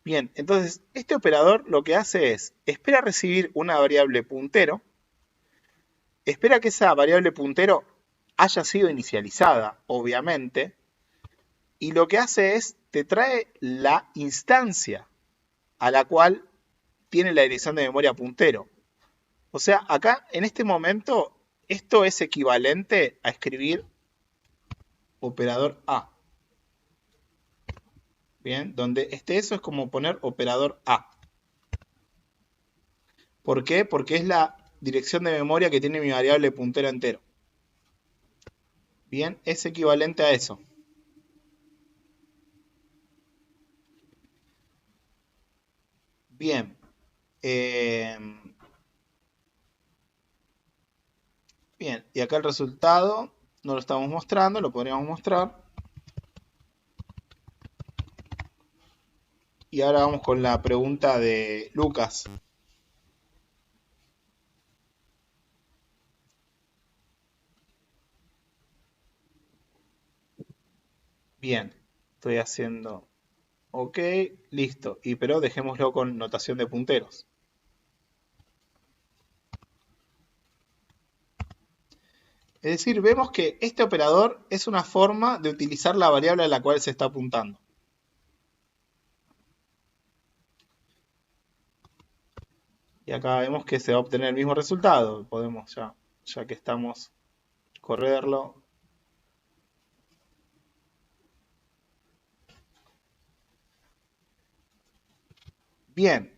Bien, entonces este operador lo que hace es, espera recibir una variable puntero, espera que esa variable puntero haya sido inicializada, obviamente, y lo que hace es, te trae la instancia a la cual tiene la dirección de memoria puntero. O sea, acá, en este momento, esto es equivalente a escribir operador A. Bien, donde eso es como poner operador A. ¿Por qué? Porque es la dirección de memoria que tiene mi variable puntero entero. Bien, es equivalente a eso. Bien. Bien, y acá el resultado no lo estamos mostrando, lo podríamos mostrar. Y ahora vamos con la pregunta de Lucas. Bien, estoy haciendo ok, listo. Pero dejémoslo con notación de punteros. Es decir, vemos que este operador es una forma de utilizar la variable a la cual se está apuntando. Y acá vemos que se va a obtener el mismo resultado. Podemos ya que estamos, correrlo. Bien.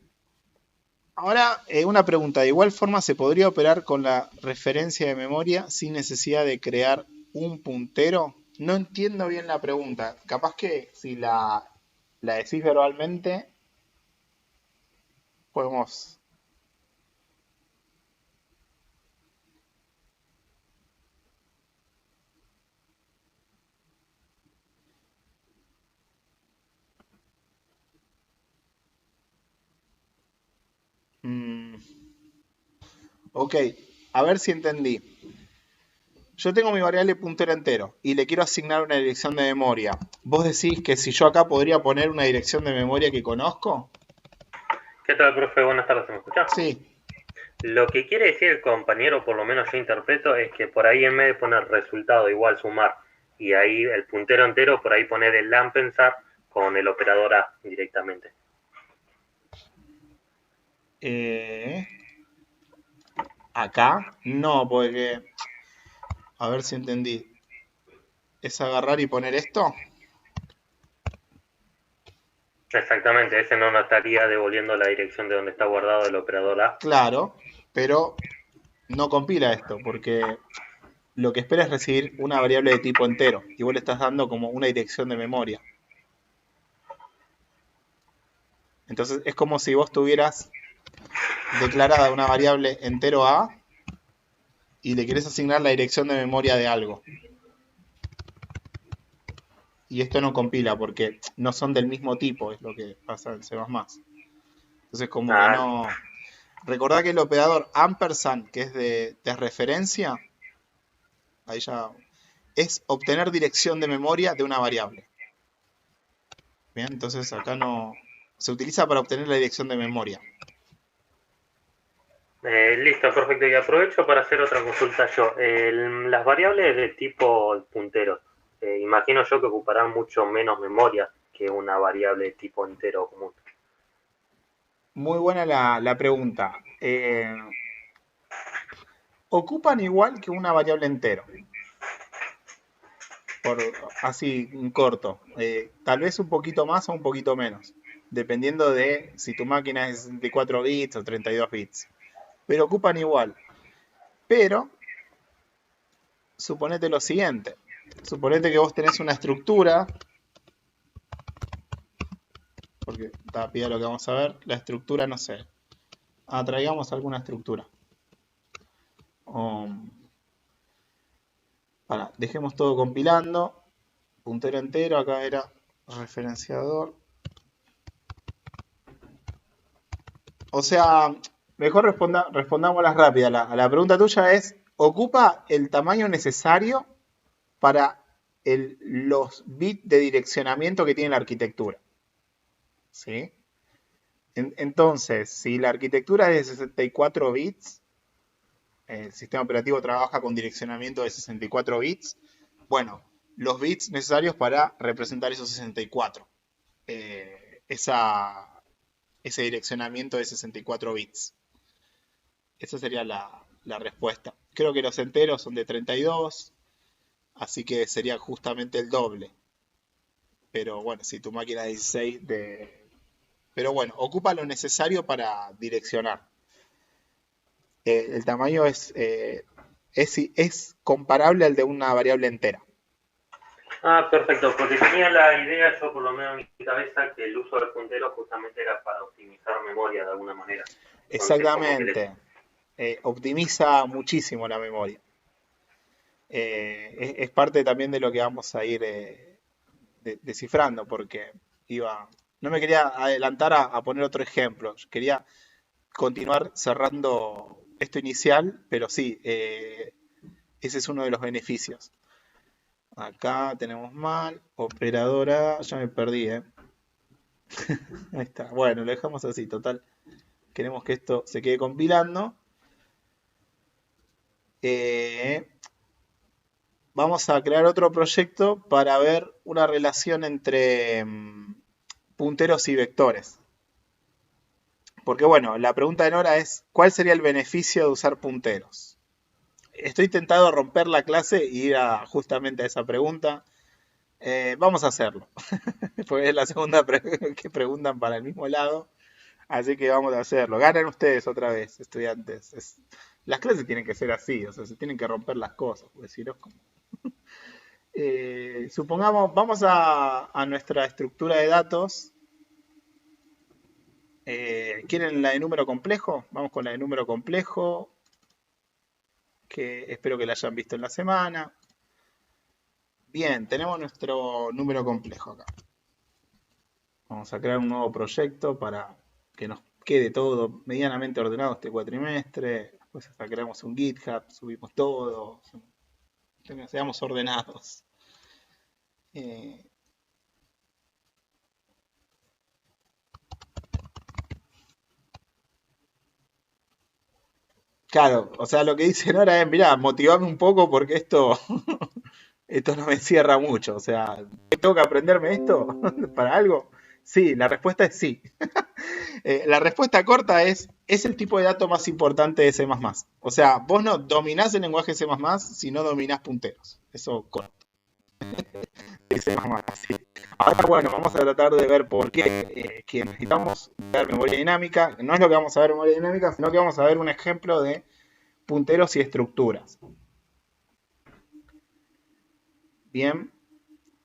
Ahora, una pregunta. ¿De igual forma se podría operar con la referencia de memoria sin necesidad de crear un puntero? No entiendo bien la pregunta. Capaz que si la decís verbalmente, podemos... Mm, ok, a ver si entendí. Yo tengo mi variable puntero entero y le quiero asignar una dirección de memoria. ¿Vos decís que si yo acá podría poner una dirección de memoria que conozco? ¿Qué tal, profe? Buenas tardes, ¿me escuchás? Sí. Lo que quiere decir el compañero, por lo menos yo interpreto, es que por ahí en vez de poner resultado igual sumar y ahí el puntero entero, por ahí poner el ampensar con el operador A directamente. Acá no, porque... A ver si entendí. ¿Es agarrar y poner esto? Exactamente, ese no nos estaría devolviendo la dirección de donde está guardado el operador A. Claro, pero no compila esto, porque lo que espera es recibir una variable de tipo entero, y vos le estás dando como una dirección de memoria. Entonces es como si vos tuvieras declarada una variable entero A y le querés asignar la dirección de memoria de algo. Y esto no compila porque no son del mismo tipo, es lo que pasa en C++. Entonces como que no... Recordá que el operador ampersand, que es de referencia, ahí ya es obtener dirección de memoria de una variable. Bien, entonces acá no... Se utiliza para obtener la dirección de memoria. Listo, perfecto. Y aprovecho para hacer otra consulta yo. Las variables de tipo puntero, imagino yo que ocuparán mucho menos memoria que una variable de tipo entero común. Muy buena la pregunta. Ocupan igual que una variable entero. Por así en corto. Tal vez un poquito más o un poquito menos. Dependiendo de si tu máquina es 64 bits o 32 bits. Pero ocupan igual. Pero, suponete lo siguiente. Suponete que vos tenés una estructura. Porque pida lo que vamos a ver. La estructura, no sé. Traigamos alguna estructura. Dejemos todo compilando. Puntero entero, acá era referenciador. O sea, mejor respondámoslas rápidas. La pregunta tuya es, ¿ocupa el tamaño necesario para los bits de direccionamiento que tiene la arquitectura? ¿Sí? Entonces, si la arquitectura es de 64 bits, el sistema operativo trabaja con direccionamiento de 64 bits, bueno, los bits necesarios para representar esos 64. Ese direccionamiento de 64 bits. Esa sería la respuesta. Creo que los enteros son de 32, así que sería justamente el doble. Pero bueno, si tu máquina es 16 Pero bueno, ocupa lo necesario para direccionar. El tamaño es comparable al de una variable entera. Perfecto, porque tenía la idea, yo por lo menos en mi cabeza, que el uso del puntero justamente era para optimizar memoria de alguna manera. Exactamente. Optimiza muchísimo la memoria. Es parte también de lo que vamos a ir descifrando, porque no me quería adelantar a poner otro ejemplo. Yo quería continuar cerrando esto inicial, pero sí, ese es uno de los beneficios. Acá tenemos mal, operadora, ya me perdí, Ahí está. Bueno, lo dejamos así, total. Queremos que esto se quede compilando. vamos a crear otro proyecto para ver una relación entre punteros y vectores. Porque bueno, la pregunta de Nora es, ¿cuál sería el beneficio de usar punteros? Estoy tentado a romper la clase y ir justamente a esa pregunta. Vamos a hacerlo. Porque es la segunda que preguntan para el mismo lado. Así que vamos a hacerlo. Ganan ustedes otra vez, estudiantes. Las clases tienen que ser así, o sea, se tienen que romper las cosas. Porque si no, supongamos, vamos a nuestra estructura de datos. ¿Quieren la de número complejo? Vamos con la de número complejo, que espero que la hayan visto en la semana. Bien, tenemos nuestro número complejo acá. Vamos a crear un nuevo proyecto para que nos quede todo medianamente ordenado este cuatrimestre. Después hasta creamos un GitHub, subimos todo, seamos ordenados. Claro, o sea, lo que dicen ahora es, mirá, motivame un poco porque esto, esto no me cierra mucho. O sea, ¿tengo que aprenderme esto para algo? Sí, la respuesta es sí. La respuesta corta es el tipo de dato más importante de C++. O sea, vos no dominás el lenguaje C++ si no dominás punteros. Eso corto. De C++, sí. Ahora, bueno, vamos a tratar de ver por qué que necesitamos ver memoria dinámica. No es lo que vamos a ver en memoria dinámica, sino que vamos a ver un ejemplo de punteros y estructuras. Bien.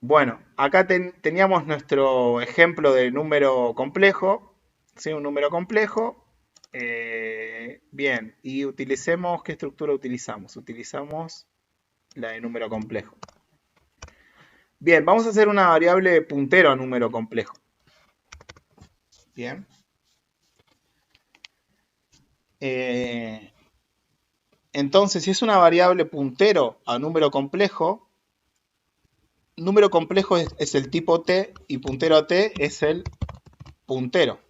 Bueno, acá teníamos nuestro ejemplo de número complejo. ¿Sí? Un número complejo. Bien, y utilicemos, ¿qué estructura utilizamos? Utilizamos la de número complejo. Bien, vamos a hacer una variable puntero a número complejo. Bien. Entonces, si es una variable puntero a número complejo es el tipo t y puntero a t es el puntero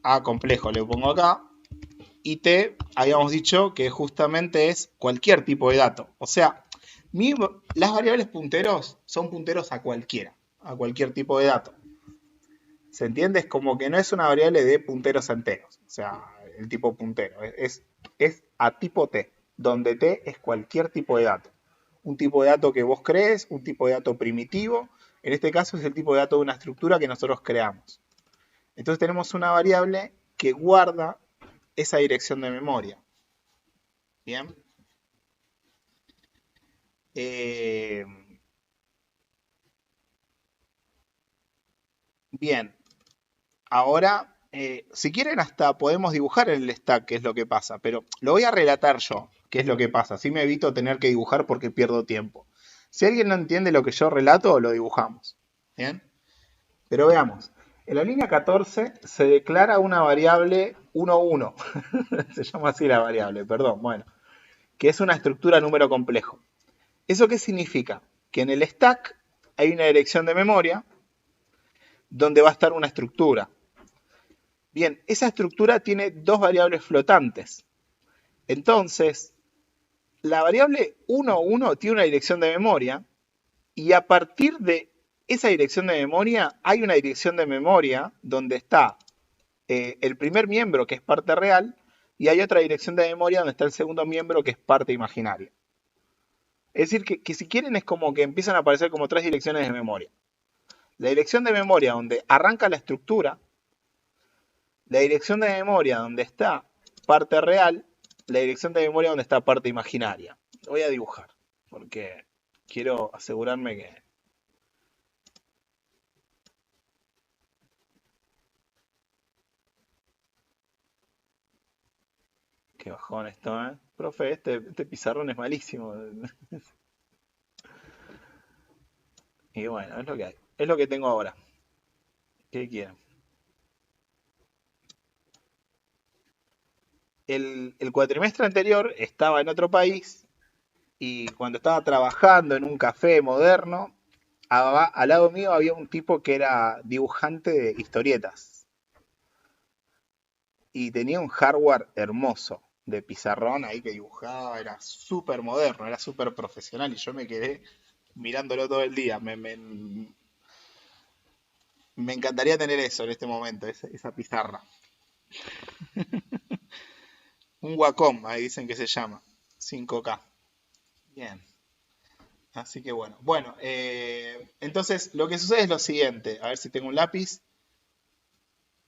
a complejo. Le pongo acá. Y t, habíamos dicho que justamente es cualquier tipo de dato. O sea, las variables punteros son punteros a cualquier tipo de dato. ¿Se entiende? Es como que no es una variable de punteros enteros. O sea, el tipo puntero. Es a tipo t, donde t es cualquier tipo de dato. Un tipo de dato que vos crees, un tipo de dato primitivo. En este caso es el tipo de dato de una estructura que nosotros creamos. Entonces tenemos una variable que guarda esa dirección de memoria. Bien. Bien. Ahora, si quieren hasta podemos dibujar en el stack qué es lo que pasa, pero lo voy a relatar yo, qué es lo que pasa. Así me evito tener que dibujar porque pierdo tiempo. Si alguien no entiende lo que yo relato, lo dibujamos. Bien. Pero veamos. En la línea 14 se declara una variable 1,1. Se llama así la variable, perdón. Bueno, que es una estructura número complejo. ¿Eso qué significa? Que en el stack hay una dirección de memoria donde va a estar una estructura. Bien, esa estructura tiene dos variables flotantes. Entonces, la variable 1,1 tiene una dirección de memoria y a partir de esa dirección de memoria hay una dirección de memoria donde está el primer miembro que es parte real y hay otra dirección de memoria donde está el segundo miembro que es parte imaginaria. Es decir, que si quieren es como que empiezan a aparecer como tres direcciones de memoria. La dirección de memoria donde arranca la estructura, la dirección de memoria donde está parte real, la dirección de memoria donde está parte imaginaria. Lo voy a dibujar, porque quiero asegurarme que... Qué bajón esto, ¿eh? Profe, este pizarrón es malísimo. Y bueno, es lo que hay. Es lo que tengo ahora. ¿Qué quieren? El cuatrimestre anterior estaba en otro país y cuando estaba trabajando en un café moderno, al lado mío había un tipo que era dibujante de historietas y tenía un hardware hermoso de pizarrón ahí que dibujaba, era súper moderno, era súper profesional y yo me quedé mirándolo todo el día. Me encantaría tener eso en este momento, esa pizarra. Un Wacom, ahí dicen que se llama, 5K. Bien, así que bueno. Bueno, entonces lo que sucede es lo siguiente, a ver si tengo un lápiz.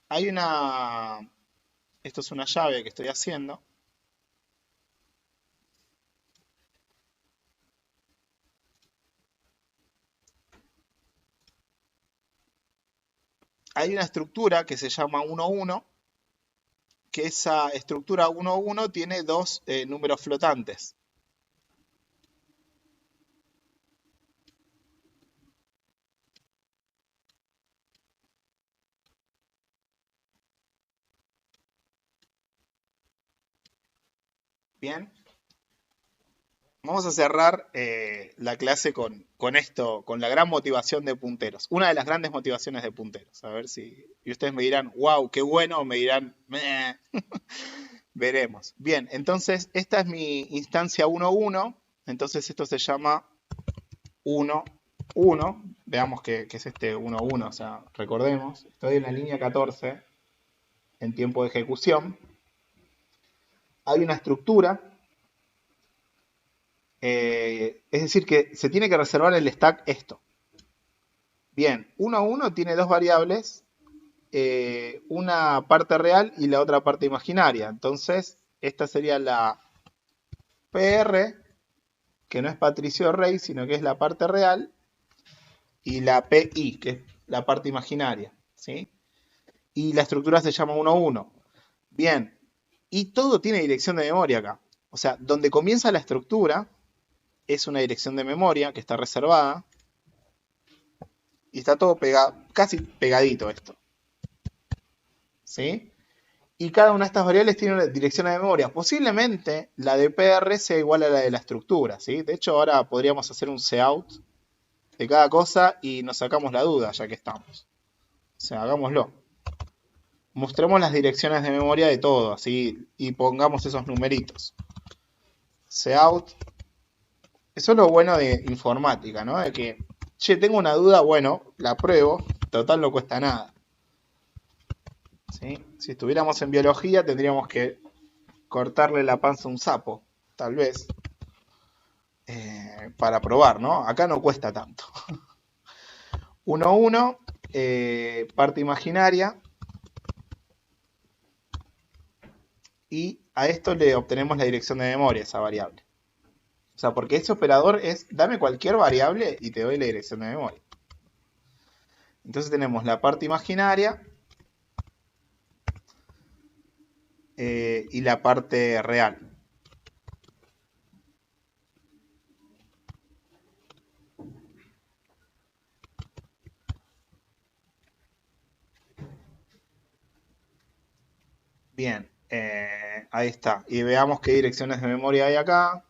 Hay una, esto es una llave que estoy haciendo. Hay una estructura que se llama 1,1, que esa estructura 1,1 tiene dos números flotantes. Bien, vamos a cerrar la clase con esto, con la gran motivación de punteros. Una de las grandes motivaciones de punteros. A ver si. Y ustedes me dirán, wow, qué bueno, o me dirán, meh. Veremos. Bien, entonces esta es mi instancia 1,1. Entonces esto se llama 1,1. Veamos qué es este 1,1. O sea, recordemos, estoy en la línea 14 en tiempo de ejecución. Hay una estructura. Es decir, que se tiene que reservar el stack esto. Bien, 1,1 tiene dos variables, una parte real y la otra parte imaginaria. Entonces, esta sería la PR, que no es Patricio Rey, sino que es la parte real, y la PI, que es la parte imaginaria, ¿sí? Y la estructura se llama 1,1. Bien, y todo tiene dirección de memoria acá. O sea, donde comienza la estructura es una dirección de memoria que está reservada. Y está todo pegado, casi pegadito esto. ¿Sí? Y cada una de estas variables tiene una dirección de memoria. Posiblemente la de PR sea igual a la de la estructura. ¿Sí? De hecho, ahora podríamos hacer un cout de cada cosa y nos sacamos la duda, ya que estamos. O sea, hagámoslo. Mostremos las direcciones de memoria de todo, así, y pongamos esos numeritos. Cout. Eso es lo bueno de informática, ¿no? De que, che, tengo una duda, bueno, la pruebo, total no cuesta nada. ¿Sí? Si estuviéramos en biología tendríamos que cortarle la panza a un sapo, tal vez, para probar, ¿no? Acá no cuesta tanto. 1,1, parte imaginaria, y a esto le obtenemos la dirección de memoria, esa variable. O sea, porque ese operador es, dame cualquier variable y te doy la dirección de memoria. Entonces tenemos la parte imaginaria y la parte real. Bien, ahí está. Y veamos qué direcciones de memoria hay acá.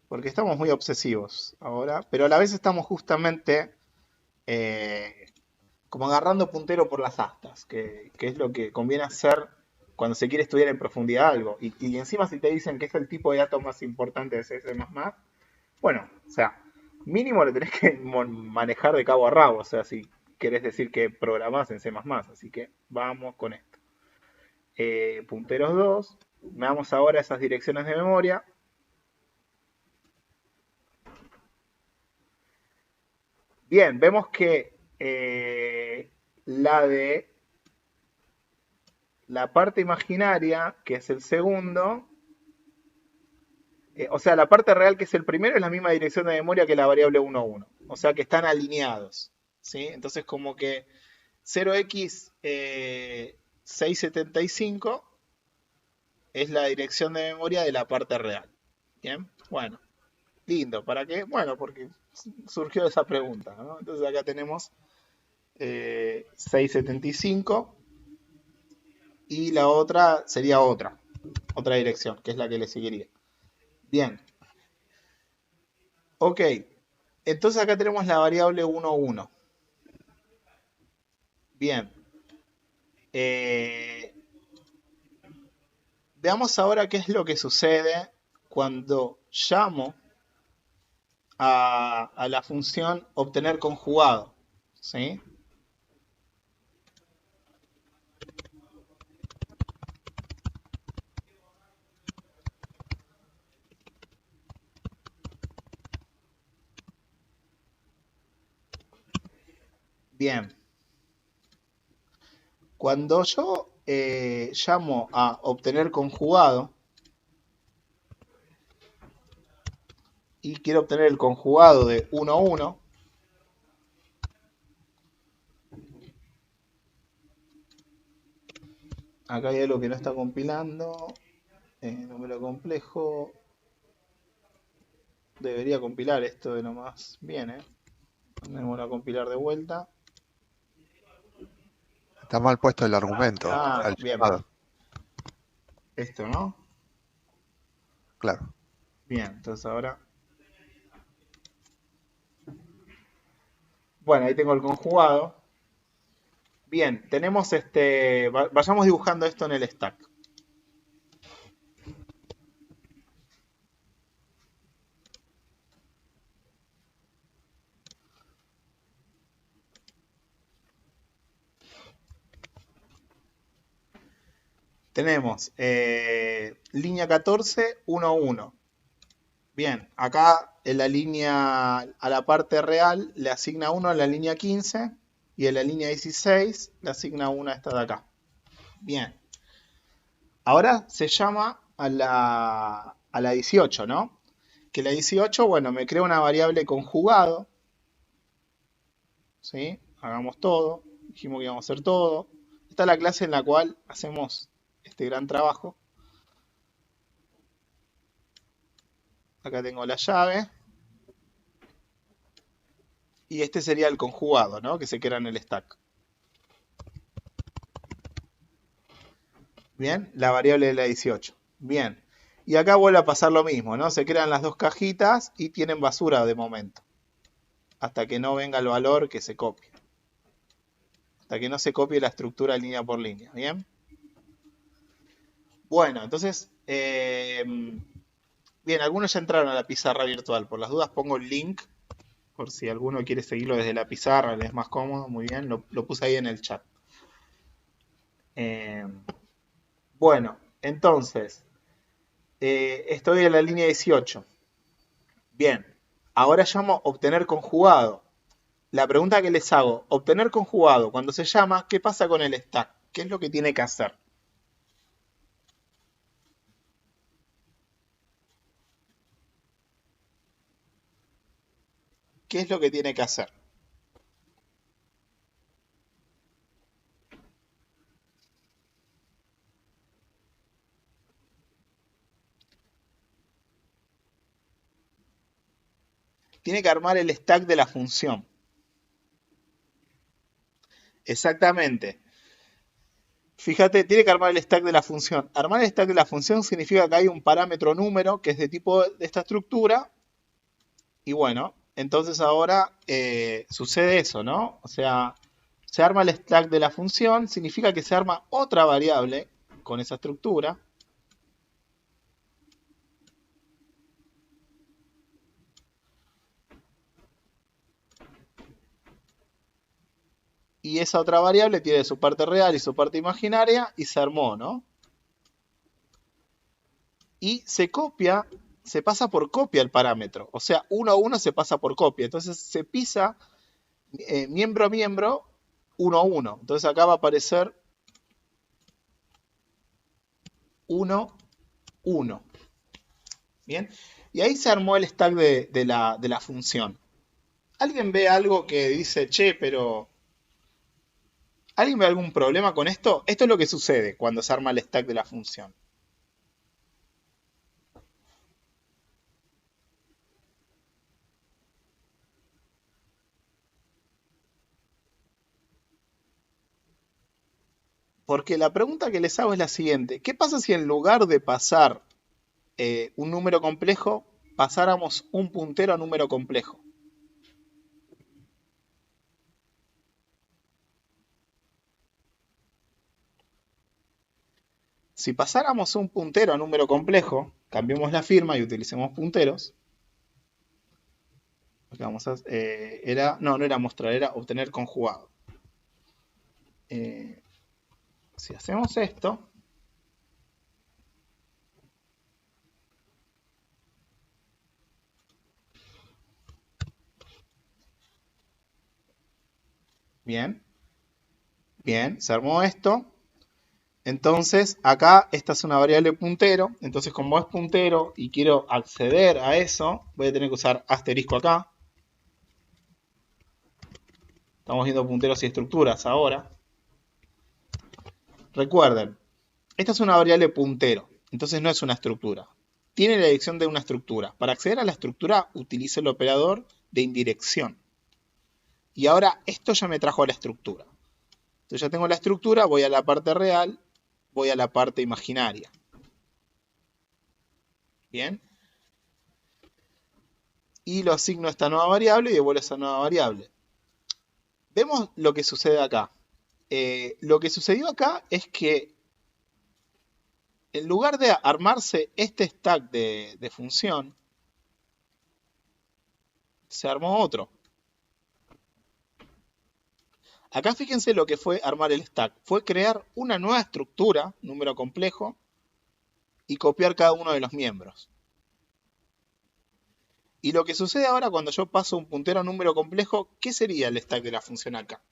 Porque estamos muy obsesivos ahora, pero a la vez estamos justamente como agarrando puntero por las astas, que es lo que conviene hacer cuando se quiere estudiar en profundidad algo. Y encima si te dicen que es el tipo de datos más importante de C++, bueno, o sea, mínimo lo tenés que manejar de cabo a rabo, o sea, si querés decir que programás en C++, así que vamos con esto. Punteros 2, veamos ahora esas direcciones de memoria. Bien, vemos que la de la parte imaginaria, que es el segundo, o sea, la parte real, que es el primero, es la misma dirección de memoria que la variable 1,1. O sea que están alineados. ¿Sí? Entonces, como que 0x675 es la dirección de memoria de la parte real. Bien, bueno, lindo. ¿Para qué? Bueno, porque surgió esa pregunta, ¿no? Entonces acá tenemos 675 y la otra sería otra dirección, que es la que le seguiría. Bien. Ok. Entonces acá tenemos la variable 1,1. Bien. Veamos ahora qué es lo que sucede cuando llamo a la función obtener conjugado. ¿Sí? Bien. Cuando yo llamo a obtener conjugado y quiero obtener el conjugado de 1, 1, acá hay algo que no está compilando, número complejo, debería compilar esto de nomás bien, Vamos a compilar de vuelta. Está mal puesto el argumento al Bien, llamado. esto, ¿no? Claro. Bien, entonces ahora... Bueno, ahí tengo el conjugado. Bien, tenemos vayamos dibujando esto en el stack. Tenemos línea 14, 1, 1. Bien, acá en la línea a la parte real le asigna 1 a la línea 15 y en la línea 16 le asigna 1 a esta de acá. Bien. Ahora se llama a la 18, ¿no? Que la 18, bueno, me crea una variable conjugado. ¿Sí? Hagamos todo. Dijimos que íbamos a hacer todo. Esta es la clase en la cual hacemos este gran trabajo. Acá tengo la llave. Y este sería el conjugado, ¿no? Que se queda en el stack. Bien, la variable de la 18. Bien. Y acá vuelve a pasar lo mismo, ¿no? Se crean las dos cajitas y tienen basura de momento. Hasta que no venga el valor que se copie. Hasta que no se copie la estructura línea por línea. ¿Bien? Bueno, entonces... bien, algunos ya entraron a la pizarra virtual. Por las dudas pongo el link. Por si alguno quiere seguirlo desde la pizarra, les es más cómodo. Muy bien, lo puse ahí en el chat. Bueno, entonces... estoy en la línea 18. Bien, ahora llamo obtener conjugado. La pregunta que les hago, obtener conjugado, cuando se llama, ¿qué pasa con el stack? ¿Qué es lo que tiene que hacer? ¿Qué es lo que tiene que hacer? Tiene que armar el stack de la función. Exactamente. Fíjate, tiene que armar el stack de la función. Armar el stack de la función significa que hay un parámetro número que es de tipo de esta estructura. Y bueno, entonces ahora sucede eso, ¿no? O sea, se arma el stack de la función, significa que se arma otra variable con esa estructura. Y esa otra variable tiene su parte real y su parte imaginaria y se armó, ¿no? Y se copia, se pasa por copia el parámetro. O sea, 1 a 1 se pasa por copia. Entonces se pisa miembro a miembro 1 a 1. Entonces acá va a aparecer 1, 1. Bien. Y ahí se armó el stack de la función. ¿Alguien ve algo que dice, che, pero... ¿Alguien ve algún problema con esto? Esto es lo que sucede cuando se arma el stack de la función. Porque la pregunta que les hago es la siguiente. ¿Qué pasa si en lugar de pasar un número complejo, pasáramos un puntero a número complejo? si pasáramos un puntero a número complejo, cambiemos la firma y utilicemos punteros. Lo que vamos a hacer, no era mostrar, era obtener conjugado. Si hacemos esto, bien, se armó esto. Entonces, acá esta es una variable puntero. Entonces, como es puntero y quiero acceder a eso, voy a tener que usar asterisco acá. Estamos viendo punteros y estructuras ahora. Recuerden, esta es una variable puntero. Entonces no es una estructura. Tiene la dirección de una estructura. Para acceder a la estructura, utilice el operador de indirección. Y ahora esto ya me trajo a la estructura. Entonces ya tengo la estructura, voy a la parte real, voy a la parte imaginaria. Bien. Y lo asigno a esta nueva variable y devuelvo esa nueva variable. Vemos lo que sucede acá. Lo que sucedió acá es que en lugar de armarse este stack de función, se armó otro. Acá fíjense lo que fue armar el stack. Fue crear una nueva estructura, número complejo, y copiar cada uno de los miembros. Y lo que sucede ahora cuando yo paso un puntero a número complejo, ¿qué sería el stack de la función acá?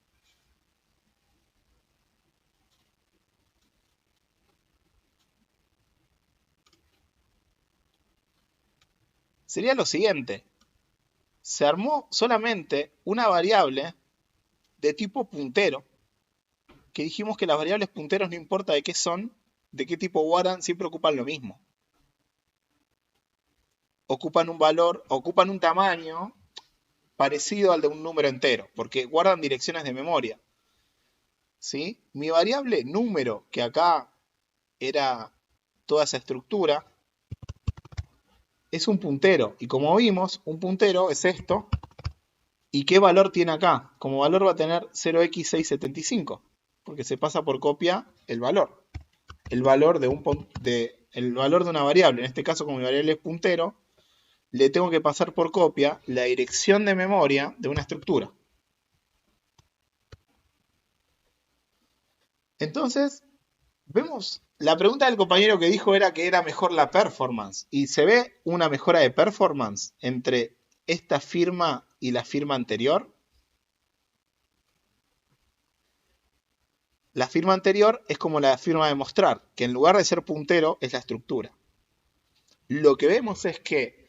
Sería lo siguiente. Se armó solamente una variable de tipo puntero, que dijimos que las variables punteros no importa de qué son, de qué tipo guardan, siempre ocupan lo mismo. Ocupan un valor, ocupan un tamaño parecido al de un número entero, porque guardan direcciones de memoria. ¿Sí? Mi variable número, que acá era toda esa estructura, es un puntero. Y como vimos, un puntero es esto. ¿Y qué valor tiene acá? Como valor va a tener 0x675, porque se pasa por copia el valor. El valor de una variable, en este caso como mi variable es puntero, le tengo que pasar por copia la dirección de memoria de una estructura. Entonces, vemos, la pregunta del compañero que dijo era que era mejor la performance. ¿Y se ve una mejora de performance entre esta firma y la firma anterior? La firma anterior es como la firma de mostrar, que en lugar de ser puntero es la estructura. Lo que vemos es que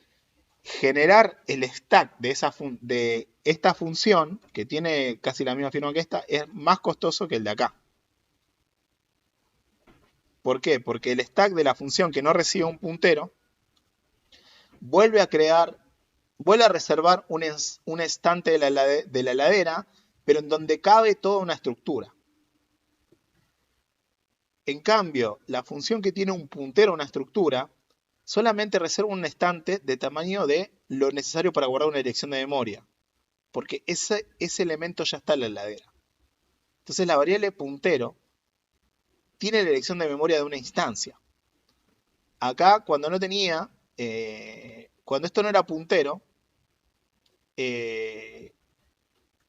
generar el stack de esta función, que tiene casi la misma firma que esta, es más costoso que el de acá. ¿Por qué? Porque el stack de la función que no recibe un puntero vuelve a reservar un estante de la heladera, pero en donde cabe toda una estructura. En cambio, la función que tiene un puntero a una estructura solamente reserva un estante de tamaño de lo necesario para guardar una dirección de memoria, porque ese elemento ya está en la heladera. Entonces la variable puntero tiene la dirección de memoria de una instancia. Acá, cuando esto no era puntero,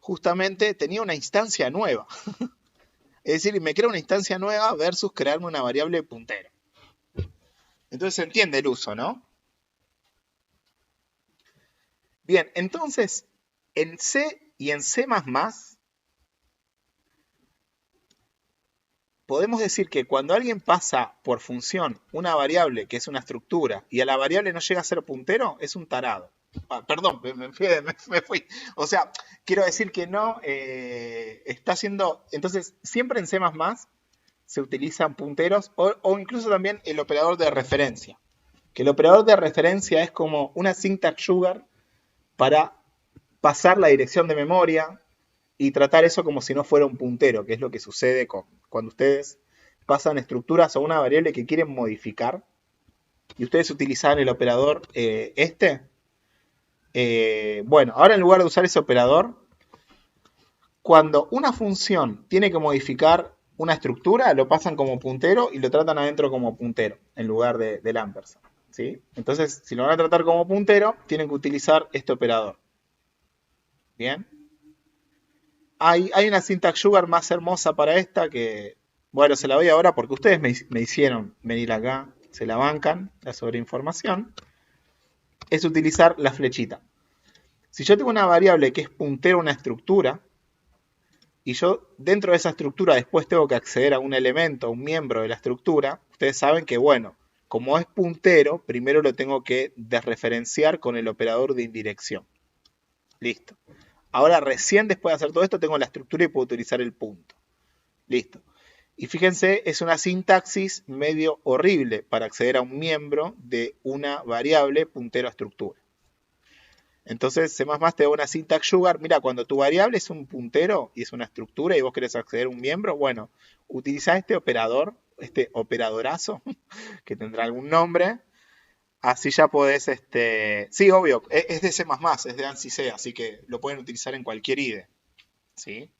justamente tenía una instancia nueva. Es decir, me crea una instancia nueva versus crearme una variable puntero. Entonces se entiende el uso, ¿no? Bien, entonces, en C y en C++, podemos decir que cuando alguien pasa por función una variable que es una estructura y a la variable no llega a ser puntero, es un tarado. Perdón, me fui. O sea, quiero decir que no está haciendo... Entonces, siempre en C++ se utilizan punteros o incluso también el operador de referencia. Que el operador de referencia es como una syntax sugar para pasar la dirección de memoria y tratar eso como si no fuera un puntero, que es lo que sucede cuando ustedes pasan estructuras a una variable que quieren modificar y ustedes utilizan el operador bueno, ahora en lugar de usar ese operador, cuando una función tiene que modificar una estructura, lo pasan como puntero y lo tratan adentro como puntero, en lugar del ampersand, ¿sí? Entonces, si lo van a tratar como puntero, tienen que utilizar este operador. ¿Bien? Hay una syntax sugar más hermosa para esta que, bueno, se la doy ahora porque ustedes me hicieron venir acá, se la bancan, la sobreinformación. Es utilizar la flechita. Si yo tengo una variable que es puntero a una estructura, y yo dentro de esa estructura después tengo que acceder a un elemento, a un miembro de la estructura, ustedes saben que, bueno, como es puntero, primero lo tengo que desreferenciar con el operador de indirección. Listo. Ahora recién después de hacer todo esto tengo la estructura y puedo utilizar el punto. Listo. Y fíjense, es una sintaxis medio horrible para acceder a un miembro de una variable puntero a estructura. Entonces C++ te da una syntax sugar. Mira, cuando tu variable es un puntero y es una estructura y vos querés acceder a un miembro, bueno, utiliza este operador, este operadorazo, que tendrá algún nombre. Así ya podés, sí, obvio, es de C++, es de ANSI C, así que lo pueden utilizar en cualquier IDE. ¿Sí?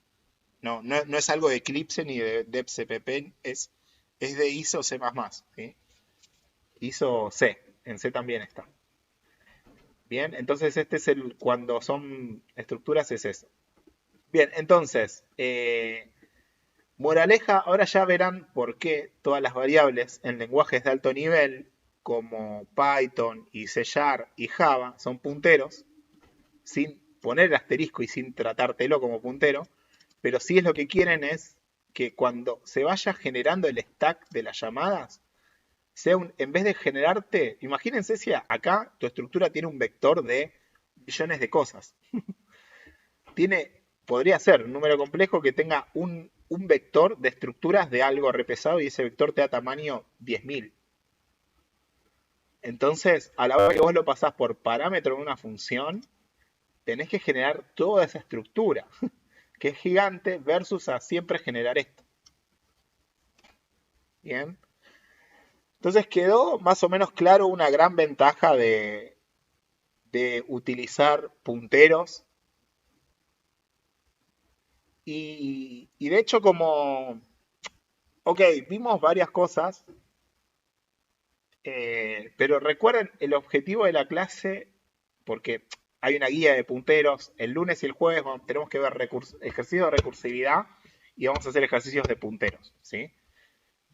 No es algo de Eclipse ni de DebCpp, es de ISO C++. ¿Sí? ISO C, en C también está. Bien, entonces este es cuando son estructuras es eso. Bien, entonces, moraleja, ahora ya verán por qué todas las variables en lenguajes de alto nivel, como Python y C# y Java, son punteros, sin poner el asterisco y sin tratártelo como puntero, pero sí es lo que quieren es que cuando se vaya generando el stack de las llamadas, en vez de generarte, imagínense si acá tu estructura tiene un vector de millones de cosas. Podría ser un número complejo que tenga un vector de estructuras de algo repesado y ese vector te da tamaño 10.000. Entonces, a la hora que vos lo pasás por parámetro de una función, tenés que generar toda esa estructura, que es gigante, versus a siempre generar esto. Bien. Entonces quedó más o menos claro una gran ventaja de utilizar punteros. Y de hecho ok, vimos varias cosas, pero recuerden el objetivo de la clase, porque hay una guía de punteros, el lunes y el jueves tenemos que ver ejercicios de recursividad y vamos a hacer ejercicios de punteros, ¿sí?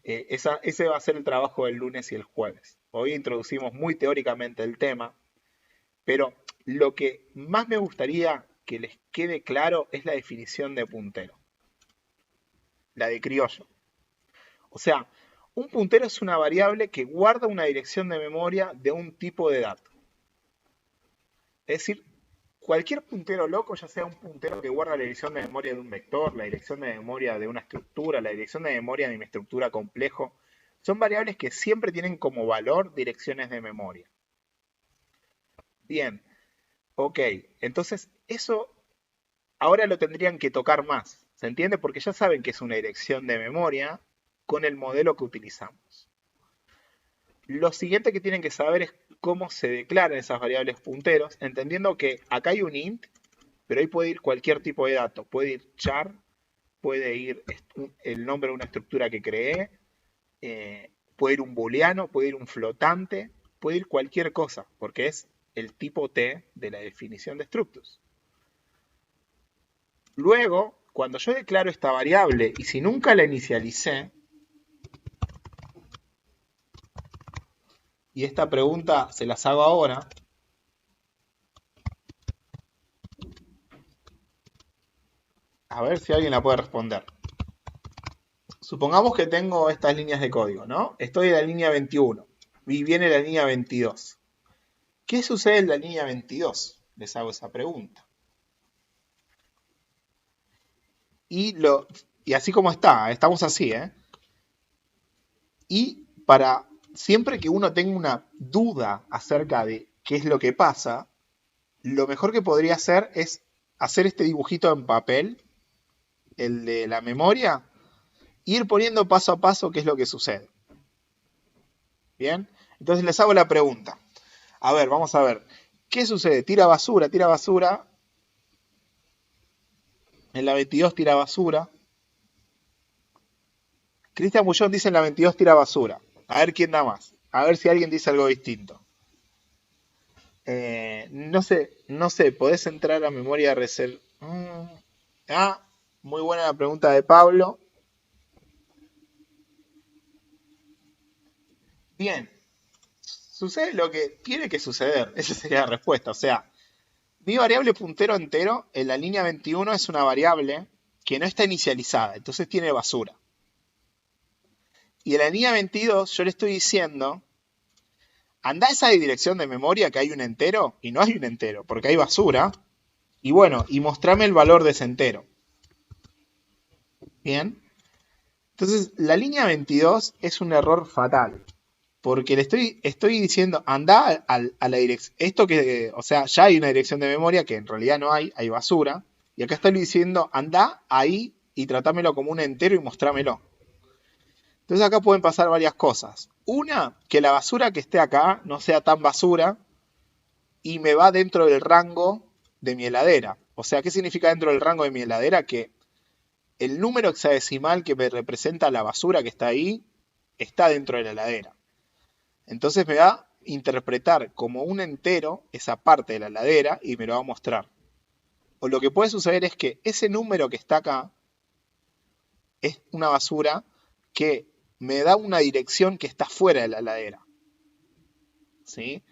Ese va a ser el trabajo del lunes y el jueves. Hoy introducimos muy teóricamente el tema, pero lo que más me gustaría que les quede claro es la definición de puntero. La de criollo. O sea, un puntero es una variable que guarda una dirección de memoria de un tipo de dato. Es decir, cualquier puntero loco, ya sea un puntero que guarda la dirección de memoria de un vector, la dirección de memoria de una estructura, la dirección de memoria de mi estructura complejo, son variables que siempre tienen como valor direcciones de memoria. Bien, ok, entonces eso ahora lo tendrían que tocar más, ¿se entiende? Porque ya saben que es una dirección de memoria con el modelo que utilizamos. Lo siguiente que tienen que saber es cómo se declaran esas variables punteros, entendiendo que acá hay un int, pero ahí puede ir cualquier tipo de dato. Puede ir char, puede ir el nombre de una estructura que creé, puede ir un booleano, puede ir un flotante, puede ir cualquier cosa, porque es el tipo T de la definición de structus. Luego, cuando yo declaro esta variable, y si nunca la inicialicé, y esta pregunta se las hago ahora, a ver si alguien la puede responder. Supongamos que tengo estas líneas de código, ¿no? Estoy en la línea 21 y viene la línea 22. ¿Qué sucede en la línea 22? Les hago esa pregunta. Y así como estamos así, ¿eh? Y siempre que uno tenga una duda acerca de qué es lo que pasa, lo mejor que podría hacer es hacer este dibujito en papel, el de la memoria, e ir poniendo paso a paso qué es lo que sucede. Bien, entonces les hago la pregunta. A ver, vamos a ver. ¿Qué sucede? Tira basura. En la 22 tira basura. Cristian Bullón dice en la 22 tira basura. A ver quién da más. A ver si alguien dice algo distinto. No sé, podés entrar a memoria reserva. Muy buena la pregunta de Pablo. Bien, sucede lo que tiene que suceder. Esa sería la respuesta. O sea, mi variable puntero entero en la línea 21 es una variable que no está inicializada, entonces tiene basura. Y en la línea 22 yo le estoy diciendo, anda a esa dirección de memoria que hay un entero, y no hay un entero, porque hay basura. Y bueno, y mostrame el valor de ese entero. Bien. Entonces, la línea 22 es un error fatal. Porque le estoy diciendo, anda a la dirección. Esto que, o sea, ya hay una dirección de memoria que en realidad no hay basura. Y acá estoy diciendo, anda ahí y tratámelo como un entero y mostrámelo. Entonces acá pueden pasar varias cosas. Una, que la basura que esté acá no sea tan basura y me va dentro del rango de mi heladera. O sea, ¿qué significa dentro del rango de mi heladera? Que el número hexadecimal que me representa la basura que está ahí está dentro de la heladera. Entonces me va a interpretar como un entero esa parte de la heladera y me lo va a mostrar. O lo que puede suceder es que ese número que está acá es una basura que me da una dirección que está fuera de la heladera. ¿Sí?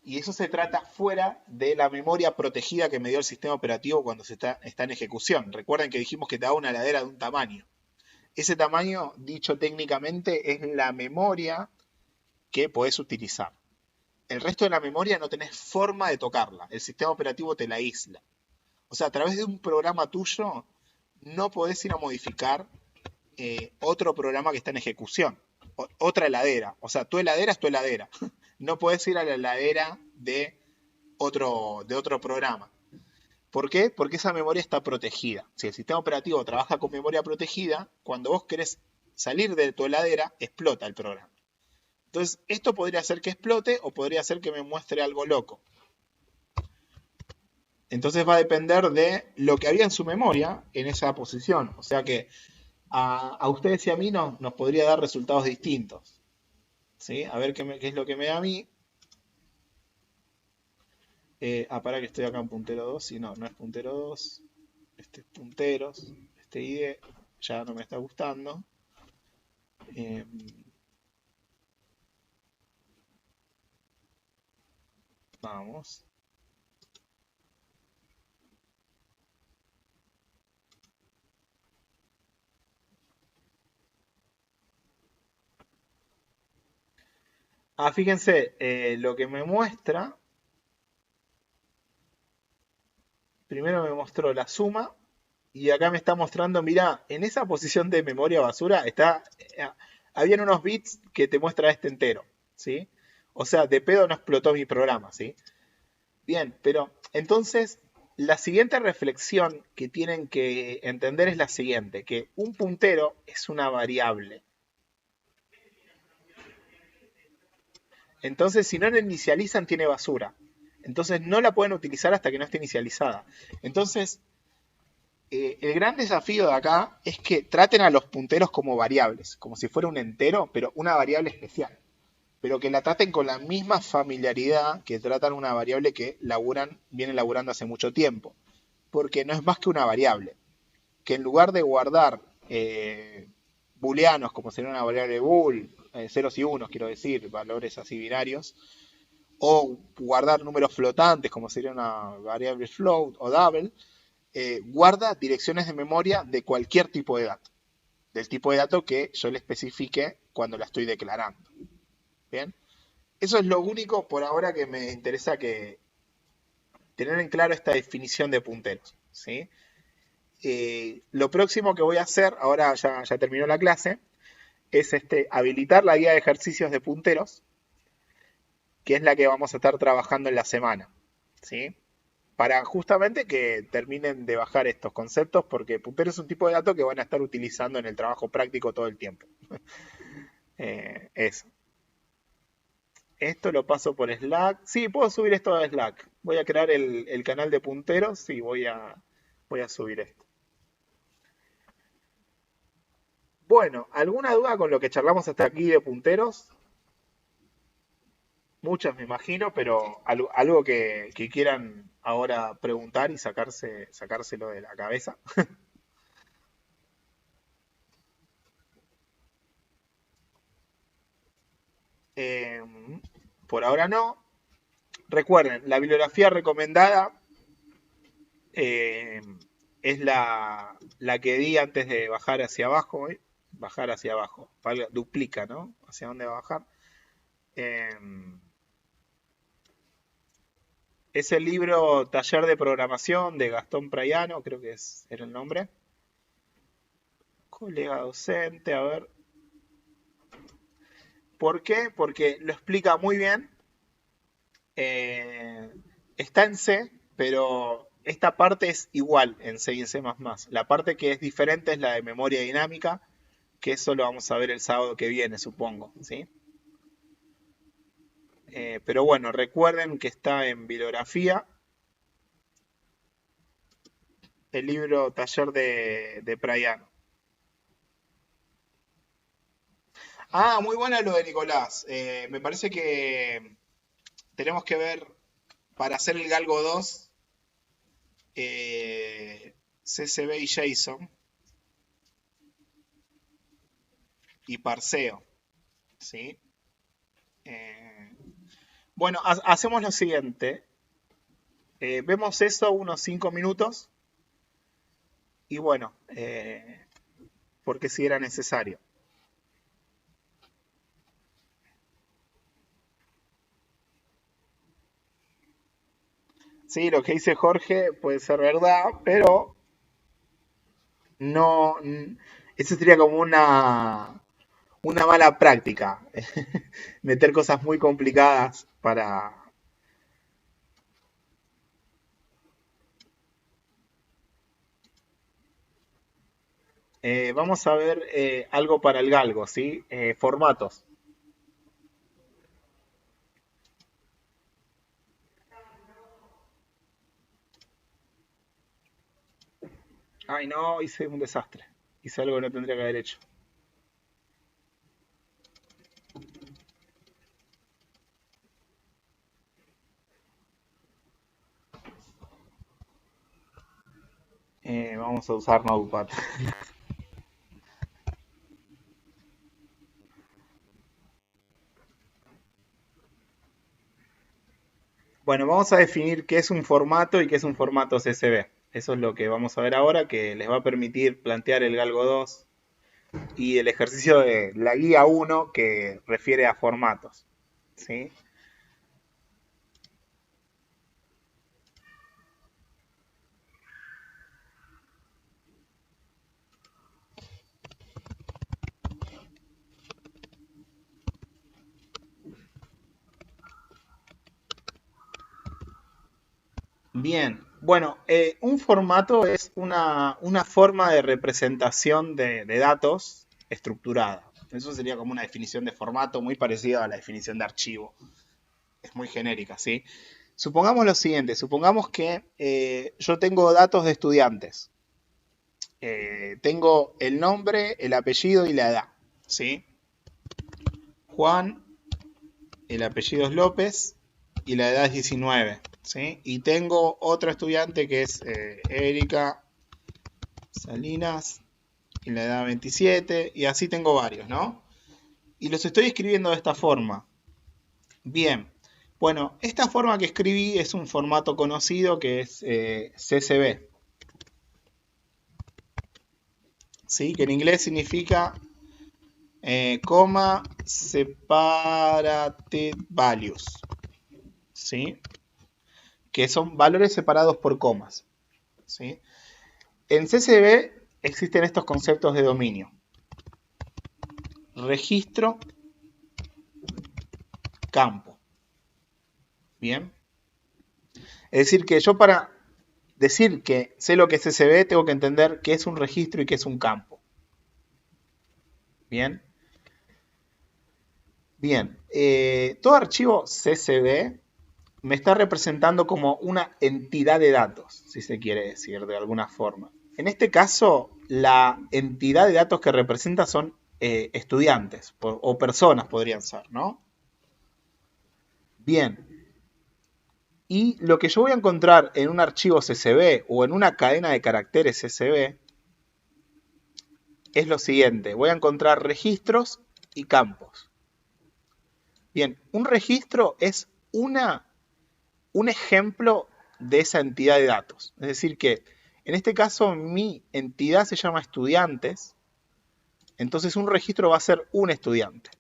Y eso se trata fuera de la memoria protegida que me dio el sistema operativo cuando está en ejecución. Recuerden que dijimos que te da una heladera de un tamaño. Ese tamaño, dicho técnicamente, es la memoria que podés utilizar. El resto de la memoria no tenés forma de tocarla. El sistema operativo te la aísla. O sea, a través de un programa tuyo no podés ir a modificar otro programa que está en ejecución. Otra heladera. O sea, tu heladera es tu heladera. No podés ir a la heladera de otro programa. ¿Por qué? Porque esa memoria está protegida. Si el sistema operativo trabaja con memoria protegida, cuando vos querés salir de tu heladera, explota el programa. Entonces, esto podría hacer que explote o podría hacer que me muestre algo loco. Entonces va a depender de lo que había en su memoria en esa posición. O sea que a ustedes y a mí nos podría dar resultados distintos. ¿Sí? A ver qué es lo que me da a mí. Para que estoy acá en puntero 2. Si no, no es puntero 2. Este es punteros. Este ID ya no me está gustando. Vamos. Fíjense, lo que me muestra, primero me mostró la suma y acá me está mostrando, mirá, en esa posición de memoria basura habían unos bits que te muestra este entero, ¿sí? O sea, de pedo no explotó mi programa, ¿sí? Bien, pero entonces la siguiente reflexión que tienen que entender es la siguiente, que un puntero es una variable. Entonces, si no la inicializan, tiene basura. Entonces, no la pueden utilizar hasta que no esté inicializada. Entonces, el gran desafío de acá es que traten a los punteros como variables, como si fuera un entero, pero una variable especial. Pero que la traten con la misma familiaridad que tratan una variable que vienen laburando hace mucho tiempo. Porque no es más que una variable. Que en lugar de guardar booleanos, como sería una variable bool, ceros y unos, quiero decir, valores así binarios, o guardar números flotantes, como sería una variable float o double, guarda direcciones de memoria de cualquier tipo de dato, del tipo de dato que yo le especifique cuando la estoy declarando. Bien, eso es lo único por ahora que me interesa que tener en claro esta definición de punteros, ¿sí? Lo próximo que voy a hacer, ahora ya terminó la clase, es habilitar la guía de ejercicios de punteros, que es la que vamos a estar trabajando en la semana, ¿sí? Para justamente que terminen de bajar estos conceptos, porque puntero es un tipo de dato que van a estar utilizando en el trabajo práctico todo el tiempo. Eso. Esto lo paso por Slack. Sí, puedo subir esto a Slack. Voy a crear el canal de punteros y voy a subir esto. Bueno, ¿alguna duda con lo que charlamos hasta aquí de punteros? Muchas me imagino, pero algo que quieran ahora preguntar y sacárselo de la cabeza. Por ahora no. Recuerden, la bibliografía recomendada es la que di antes de bajar hacia abajo. Bajar hacia abajo. Duplica, ¿no? ¿Hacia dónde va a bajar? Es el libro Taller de Programación de Gastón Praiano, creo que era el nombre. Colega docente, a ver. ¿Por qué? Porque lo explica muy bien. Está en C, pero esta parte es igual en C y en C++. La parte que es diferente es la de memoria dinámica, que eso lo vamos a ver el sábado que viene, supongo, ¿sí? Pero bueno, recuerden que está en bibliografía el libro Taller de Praiano. Ah, muy buena lo de Nicolás. Me parece que tenemos que ver para hacer el Galgo 2 CSV y JSON y parseo, ¿sí? Bueno, hacemos lo siguiente. Vemos eso unos 5 minutos y bueno, porque si era necesario. Sí, lo que dice Jorge puede ser verdad, pero no, eso sería como una mala práctica. Meter cosas muy complicadas para... vamos a ver algo para el galgo, ¿sí? Formatos. Ay, no, hice un desastre. Hice algo que no tendría que haber hecho. Vamos a usar Notepad. Bueno, vamos a definir qué es un formato y qué es un formato CSV. Eso es lo que vamos a ver ahora, que les va a permitir plantear el Galgo 2 y el ejercicio de la guía 1 que refiere a formatos, ¿sí? Bien, bueno, un formato es una forma de representación de datos estructurada. Eso sería como una definición de formato muy parecida a la definición de archivo. Es muy genérica, ¿sí? Supongamos lo siguiente, supongamos que yo tengo datos de estudiantes. Tengo el nombre, el apellido y la edad, ¿sí? Juan, el apellido es López y la edad es 19, ¿sí? Y tengo otro estudiante que es Erika Salinas y la edad 27 y así tengo varios, ¿no? Y los estoy escribiendo de esta forma. Bien, bueno, esta forma que escribí es un formato conocido que es CSV, ¿sí? Que en inglés significa coma separated values, ¿sí? Que son valores separados por comas, ¿sí? En CSV existen estos conceptos de dominio: registro, campo. Bien, es decir que yo para decir que sé lo que es CSV tengo que entender qué es un registro y qué es un campo. Bien. Bien, todo archivo CSV me está representando como una entidad de datos, si se quiere decir de alguna forma. En este caso, la entidad de datos que representa son estudiantes o personas podrían ser, ¿no? Bien. Y lo que yo voy a encontrar en un archivo CSV o en una cadena de caracteres CSV es lo siguiente. Voy a encontrar registros y campos. Bien, un registro es un ejemplo de esa entidad de datos. Es decir que, en este caso, mi entidad se llama estudiantes. Entonces, un registro va a ser un estudiante.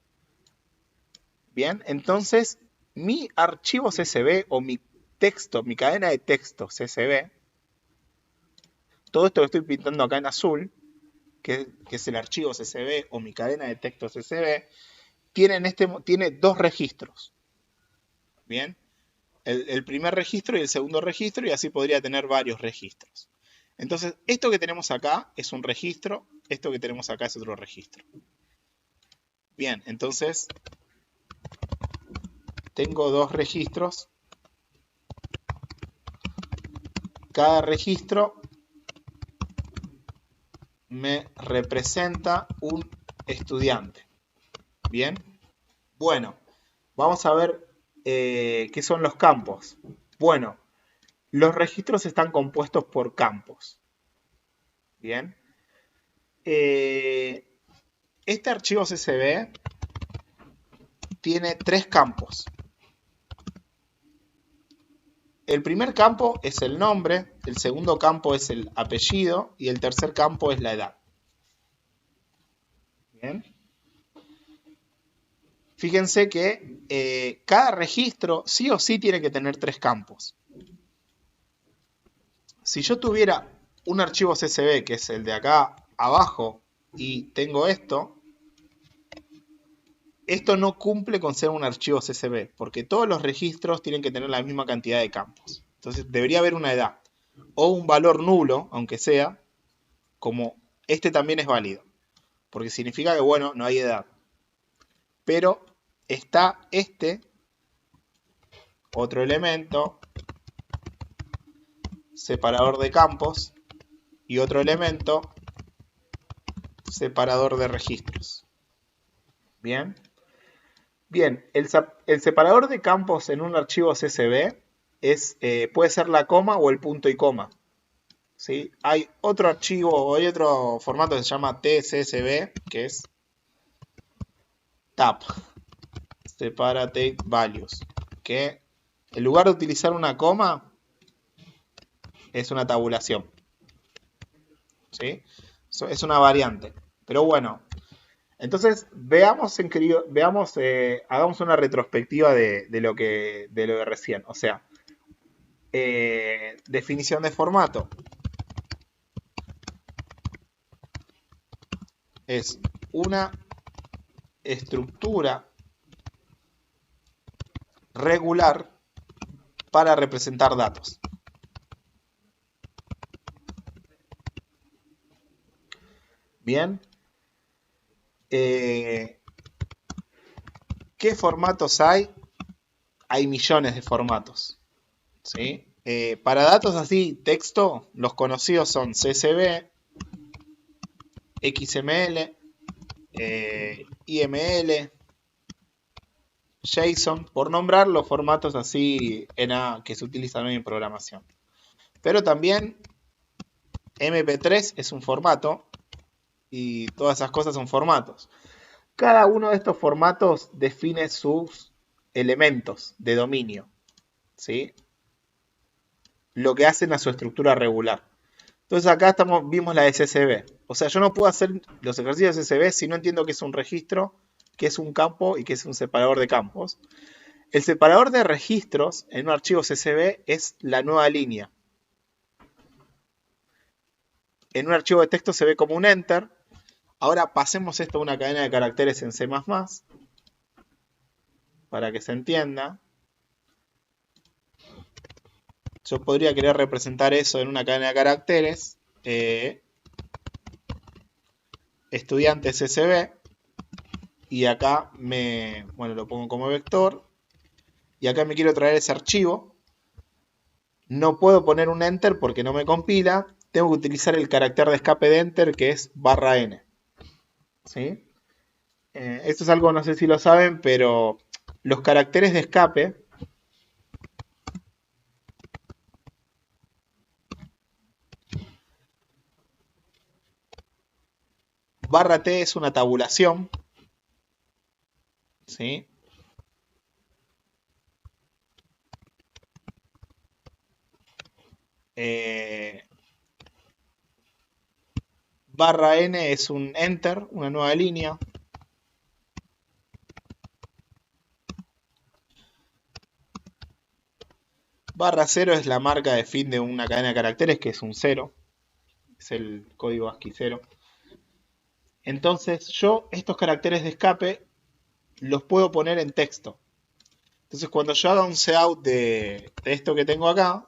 Bien, entonces, mi archivo CSV o mi texto, mi cadena de texto CSV, todo esto que estoy pintando acá en azul, que es el archivo CSV o mi cadena de texto CSV, tiene dos registros. Bien, el primer registro y el segundo registro, y así podría tener varios registros. Entonces, esto que tenemos acá es un registro, esto que tenemos acá es otro registro. Bien, entonces tengo dos registros. Cada registro me representa un estudiante. Bien, bueno, vamos a ver qué son los campos. Bueno, los registros están compuestos por campos. Bien, este archivo CSV tiene tres campos. El primer campo es el nombre, el segundo campo es el apellido y el tercer campo es la edad. Bien. Fíjense que cada registro sí o sí tiene que tener tres campos. Si yo tuviera un archivo CSV, que es el de acá abajo, y tengo esto no cumple con ser un archivo CSV, porque todos los registros tienen que tener la misma cantidad de campos. Entonces debería haber una edad, o un valor nulo, aunque sea, como este también es válido, porque significa que, bueno, no hay edad. Pero está este otro elemento, separador de campos, y otro elemento, separador de registros. Bien. Bien, el separador de campos en un archivo CSV puede ser la coma o el punto y coma. ¿Sí? Hay otro archivo o hay otro formato que se llama TCSV, que es TAP, Separate Values, que en lugar de utilizar una coma, es una tabulación. ¿Sí? Es una variante. Pero bueno, entonces hagamos una retrospectiva de lo que recién. O sea, definición de formato. Es una estructura regular para representar datos. Bien. ¿Qué formatos hay? Hay millones de formatos. ¿Sí? Para datos así, texto, los conocidos son CSV, XML, IML, JSON, por nombrar los formatos así que se utilizan hoy en programación. Pero también MP3 es un formato y todas esas cosas son formatos. Cada uno de estos formatos define sus elementos de dominio, ¿sí? Lo que hacen a su estructura regular. Entonces acá vimos la de CSV. O sea, yo no puedo hacer los ejercicios de CSV si no entiendo qué es un registro, qué es un campo y qué es un separador de campos. El separador de registros en un archivo CSV es la nueva línea. En un archivo de texto se ve como un enter. Ahora pasemos esto a una cadena de caracteres en C++, para que se entienda. Yo podría querer representar eso en una cadena de caracteres. Estudiantes CSV. Y acá lo pongo como vector. Y acá me quiero traer ese archivo. No puedo poner un enter porque no me compila. tengo que utilizar el carácter de escape de enter que es /n. ¿Sí? Esto es algo, no sé si lo saben, pero los caracteres de escape /t es una tabulación. ¿Sí? /n es un enter, una nueva línea. /0 es la marca de fin de una cadena de caracteres, que es un 0. Es el código ASCII 0. Entonces yo estos caracteres de escape los puedo poner en texto. Entonces cuando yo haga un cout de esto que tengo acá,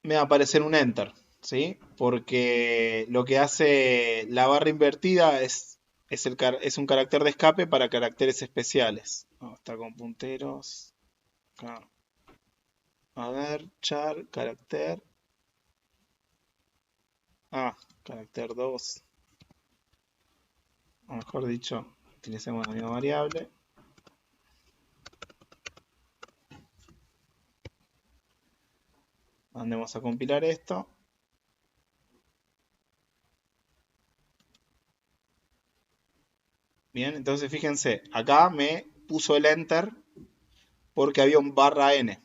me va a aparecer un enter, ¿sí? Porque lo que hace la barra invertida es un carácter de escape para caracteres especiales. Está con punteros. Acá. A ver, char, carácter. Carácter 2. O mejor dicho, utilicemos la misma variable. Mandemos a compilar esto. Bien, entonces fíjense, acá me puso el enter porque había un /n.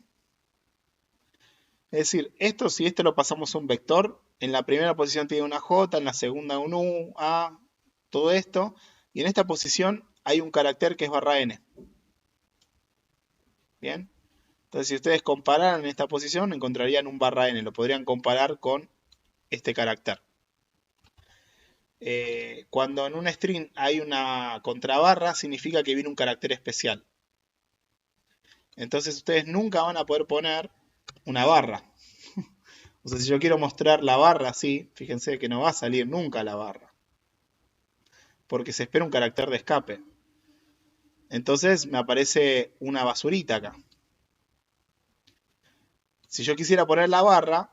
Es decir, si esto lo pasamos a un vector, en la primera posición tiene una j, en la segunda un u, a, todo esto, y en esta posición hay un carácter que es /n. Bien, entonces si ustedes compararan en esta posición, encontrarían un /n, lo podrían comparar con este carácter. Cuando en un string hay una contrabarra, significa que viene un carácter especial. Entonces ustedes nunca van a poder poner una barra. O sea, si yo quiero mostrar la barra así, fíjense que no va a salir nunca la barra. Porque se espera un carácter de escape. Entonces me aparece una basurita acá. Si yo quisiera poner la barra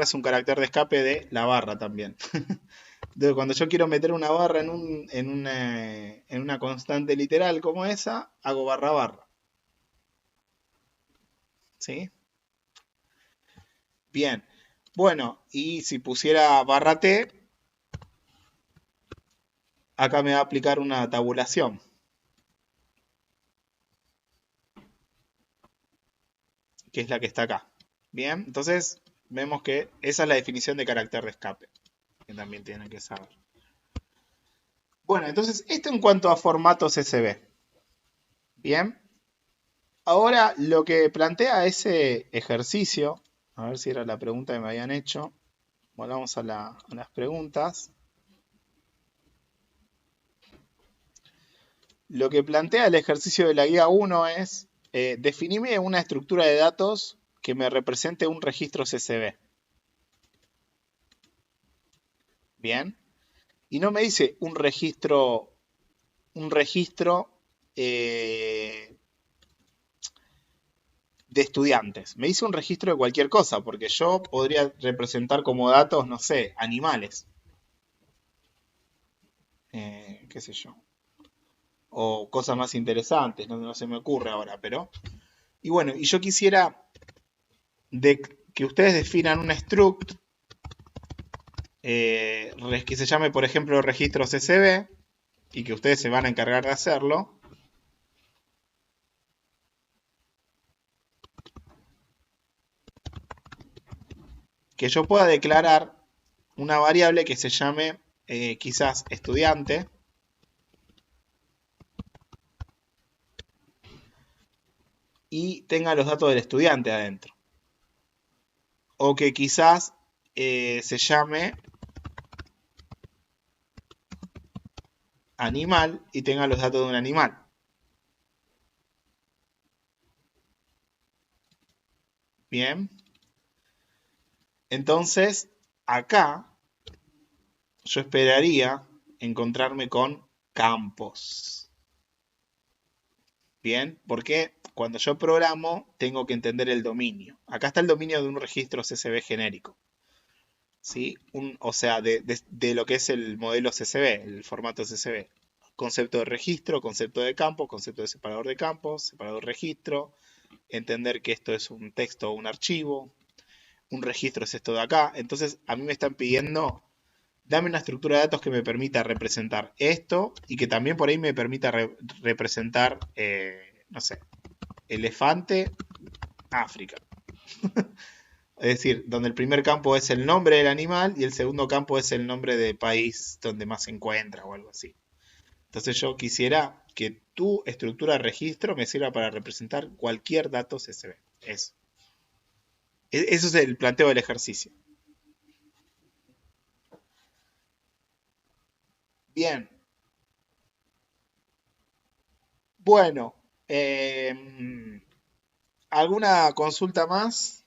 es un carácter de escape de la barra también. Entonces, cuando yo quiero meter una barra en una constante literal como esa, hago /barra. ¿Sí? Bien. Bueno, y si pusiera /t, acá me va a aplicar una tabulación. Que es la que está acá. Bien, entonces vemos que esa es la definición de carácter de escape. Que también tienen que saber. Bueno, entonces esto en cuanto a formatos SB. Bien. Ahora lo que plantea ese ejercicio, a ver si era la pregunta que me habían hecho. Volvamos a las preguntas. Lo que plantea el ejercicio de la guía 1 es, definime una estructura de datos que me represente un registro CSV. Bien. Y no me dice un registro de estudiantes. Me dice un registro de cualquier cosa, porque yo podría representar como datos, no sé, animales. Qué sé yo. O cosas más interesantes, no se me ocurre ahora, pero... Y bueno, y yo quisiera que ustedes definan un struct que se llame, por ejemplo, registro CSV, y que ustedes se van a encargar de hacerlo. Que yo pueda declarar una variable que se llame quizás estudiante. Y tenga los datos del estudiante adentro. O que quizás se llame animal y tenga los datos de un animal. Bien. Entonces, acá yo esperaría encontrarme con campos. Bien, porque cuando yo programo tengo que entender el dominio. Acá está el dominio de un registro CSV genérico. ¿Sí? O sea, de lo que es el modelo CSV, el formato CSV. Concepto de registro, concepto de campo, concepto de separador de campos, separador registro, entender que esto es un texto o un archivo, un registro es esto de acá. Entonces, a mí me están pidiendo, dame una estructura de datos que me permita representar esto y que también por ahí me permita representar, no sé, elefante, África. Es decir, donde el primer campo es el nombre del animal y el segundo campo es el nombre del país donde más se encuentra o algo así. Entonces yo quisiera que tu estructura de registro me sirva para representar cualquier dato CSV. Eso. Eso es el planteo del ejercicio. Bien. Bueno. ¿Alguna consulta más?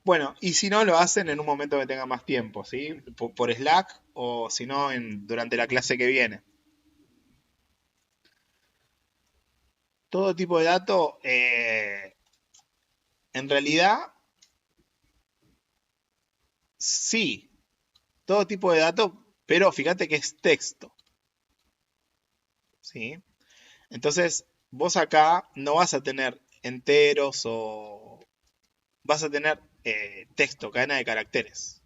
Bueno, y si no, lo hacen en un momento que tenga más tiempo, ¿sí? Por Slack o si no, durante la clase que viene. Todo tipo de dato, en realidad, sí. Todo tipo de dato, pero fíjate que es texto, ¿sí? Entonces, vos acá no vas a tener enteros o vas a tener texto, cadena de caracteres.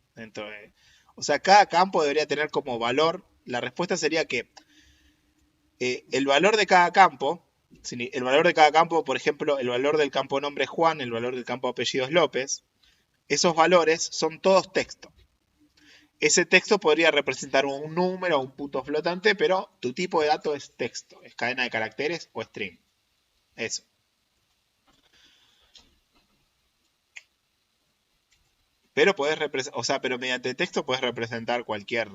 O sea, cada campo debería tener como valor. La respuesta sería que el valor de cada campo, el valor de cada campo, por ejemplo, el valor del campo nombre es Juan, el valor del campo apellido es López, esos valores son todos texto. Ese texto podría representar un número o un punto flotante, pero tu tipo de dato es texto, es cadena de caracteres o string. Eso. Pero puedes pero mediante texto puedes representar cualquier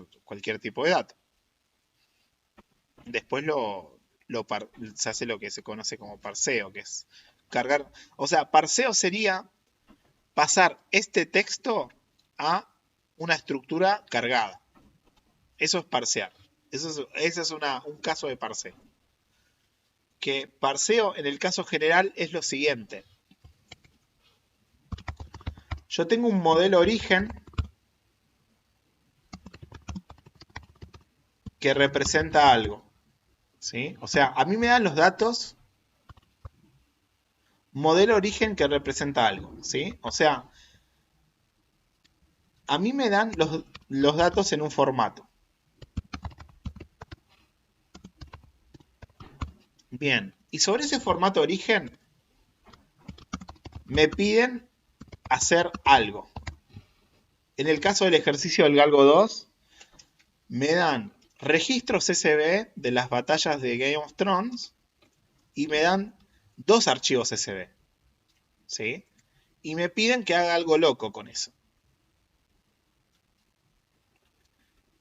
tipo de dato. Después se hace lo que se conoce como parseo, que es cargar. O sea, parseo sería pasar este texto a una estructura cargada. Eso es parsear. Ese es un caso de parseo. Que parseo en el caso general es lo siguiente. Yo tengo un modelo origen que representa algo, ¿sí? O sea, a mí me dan los datos, modelo origen que representa algo, ¿sí? O sea, a mí me dan los datos en un formato. Bien, y sobre ese formato origen me piden hacer algo. En el caso del ejercicio del Galgo 2, me dan registros CSV de las batallas de Game of Thrones y me dan 2 archivos CSV, ¿sí? Y me piden que haga algo loco con eso.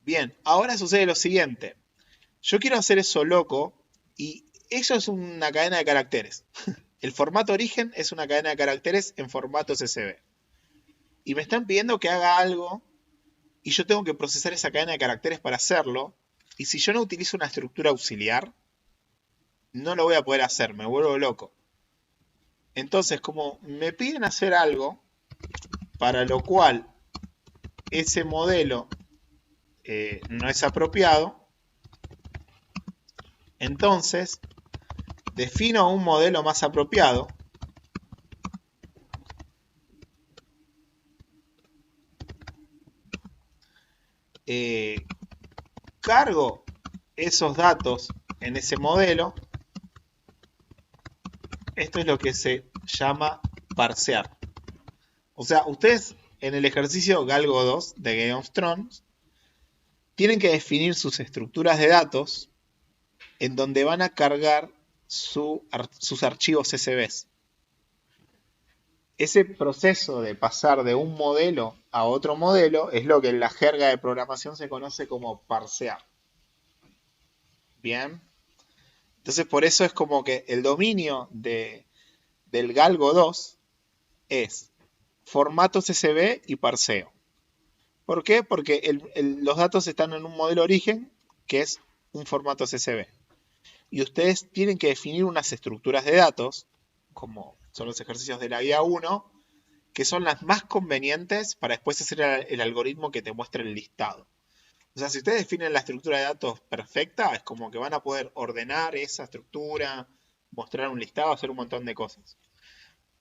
Bien, ahora sucede lo siguiente. Yo quiero hacer eso loco y eso es una cadena de caracteres. El formato origen es una cadena de caracteres en formato CSV. Y me están pidiendo que haga algo y yo tengo que procesar esa cadena de caracteres para hacerlo. Y si yo no utilizo una estructura auxiliar, no lo voy a poder hacer, me vuelvo loco. Entonces, como me piden hacer algo, para lo cual ese modelo no es apropiado, entonces defino un modelo más apropiado. Cargo esos datos en ese modelo. Esto es lo que se llama parsear. O sea, ustedes en el ejercicio Galgo 2 de Game of Thrones tienen que definir sus estructuras de datos en donde van a cargar sus archivos CSV. Ese proceso de pasar de un modelo a otro modelo es lo que en la jerga de programación se conoce como parsear. Bien. Entonces por eso es como que el dominio del Galgo 2 es formato CSV y parseo. ¿Por qué? Porque los datos están en un modelo origen que es un formato CSV. Y ustedes tienen que definir unas estructuras de datos, como son los ejercicios de la guía 1, que son las más convenientes para después hacer el algoritmo que te muestra el listado. O sea, si ustedes definen la estructura de datos perfecta, es como que van a poder ordenar esa estructura, mostrar un listado, hacer un montón de cosas.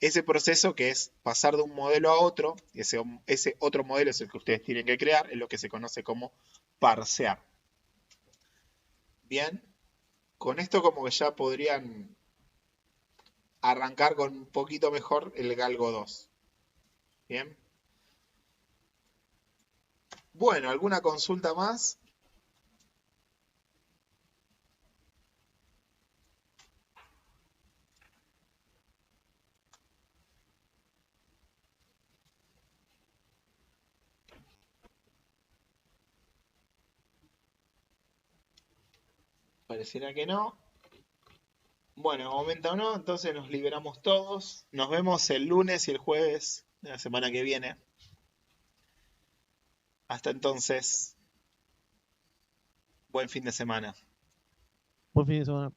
Ese proceso que es pasar de un modelo a otro, ese otro modelo es el que ustedes tienen que crear, es lo que se conoce como parsear. Bien, con esto como que ya podrían arrancar con un poquito mejor el Galgo 2. Bien. Bueno, ¿alguna consulta más? Pareciera que no. Bueno, momento no, entonces nos liberamos todos. Nos vemos el lunes y el jueves de la semana que viene. Hasta entonces, buen fin de semana. Buen fin de semana.